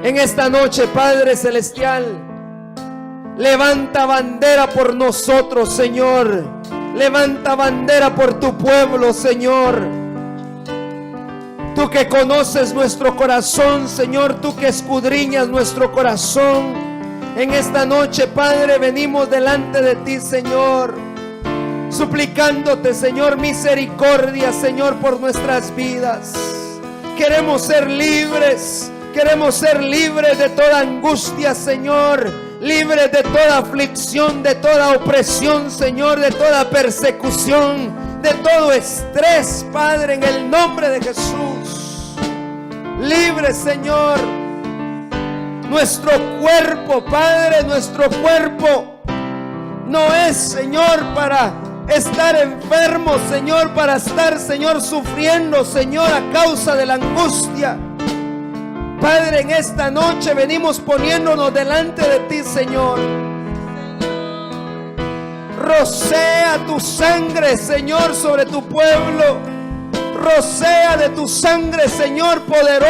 En esta noche, Padre Celestial, levanta bandera por nosotros, Señor. Levanta bandera por tu pueblo, Señor. Tú que conoces nuestro corazón, Señor, tú que escudriñas nuestro corazón. En esta noche, Padre, venimos delante de ti, Señor, suplicándote, Señor, misericordia, Señor, por nuestras vidas. Queremos ser libres de toda angustia, Señor, libres de toda aflicción, de toda opresión, Señor, de toda persecución, de todo estrés, Padre, en el nombre de Jesús. Libre, Señor, nuestro cuerpo, Padre, nuestro cuerpo no es, Señor, para estar enfermo, Señor, para estar, Señor, sufriendo, Señor, a causa de la angustia. Padre, en esta noche venimos poniéndonos delante de ti, Señor. Rocea tu sangre, Señor, sobre tu pueblo. Rocea de tu sangre, Señor, poderoso,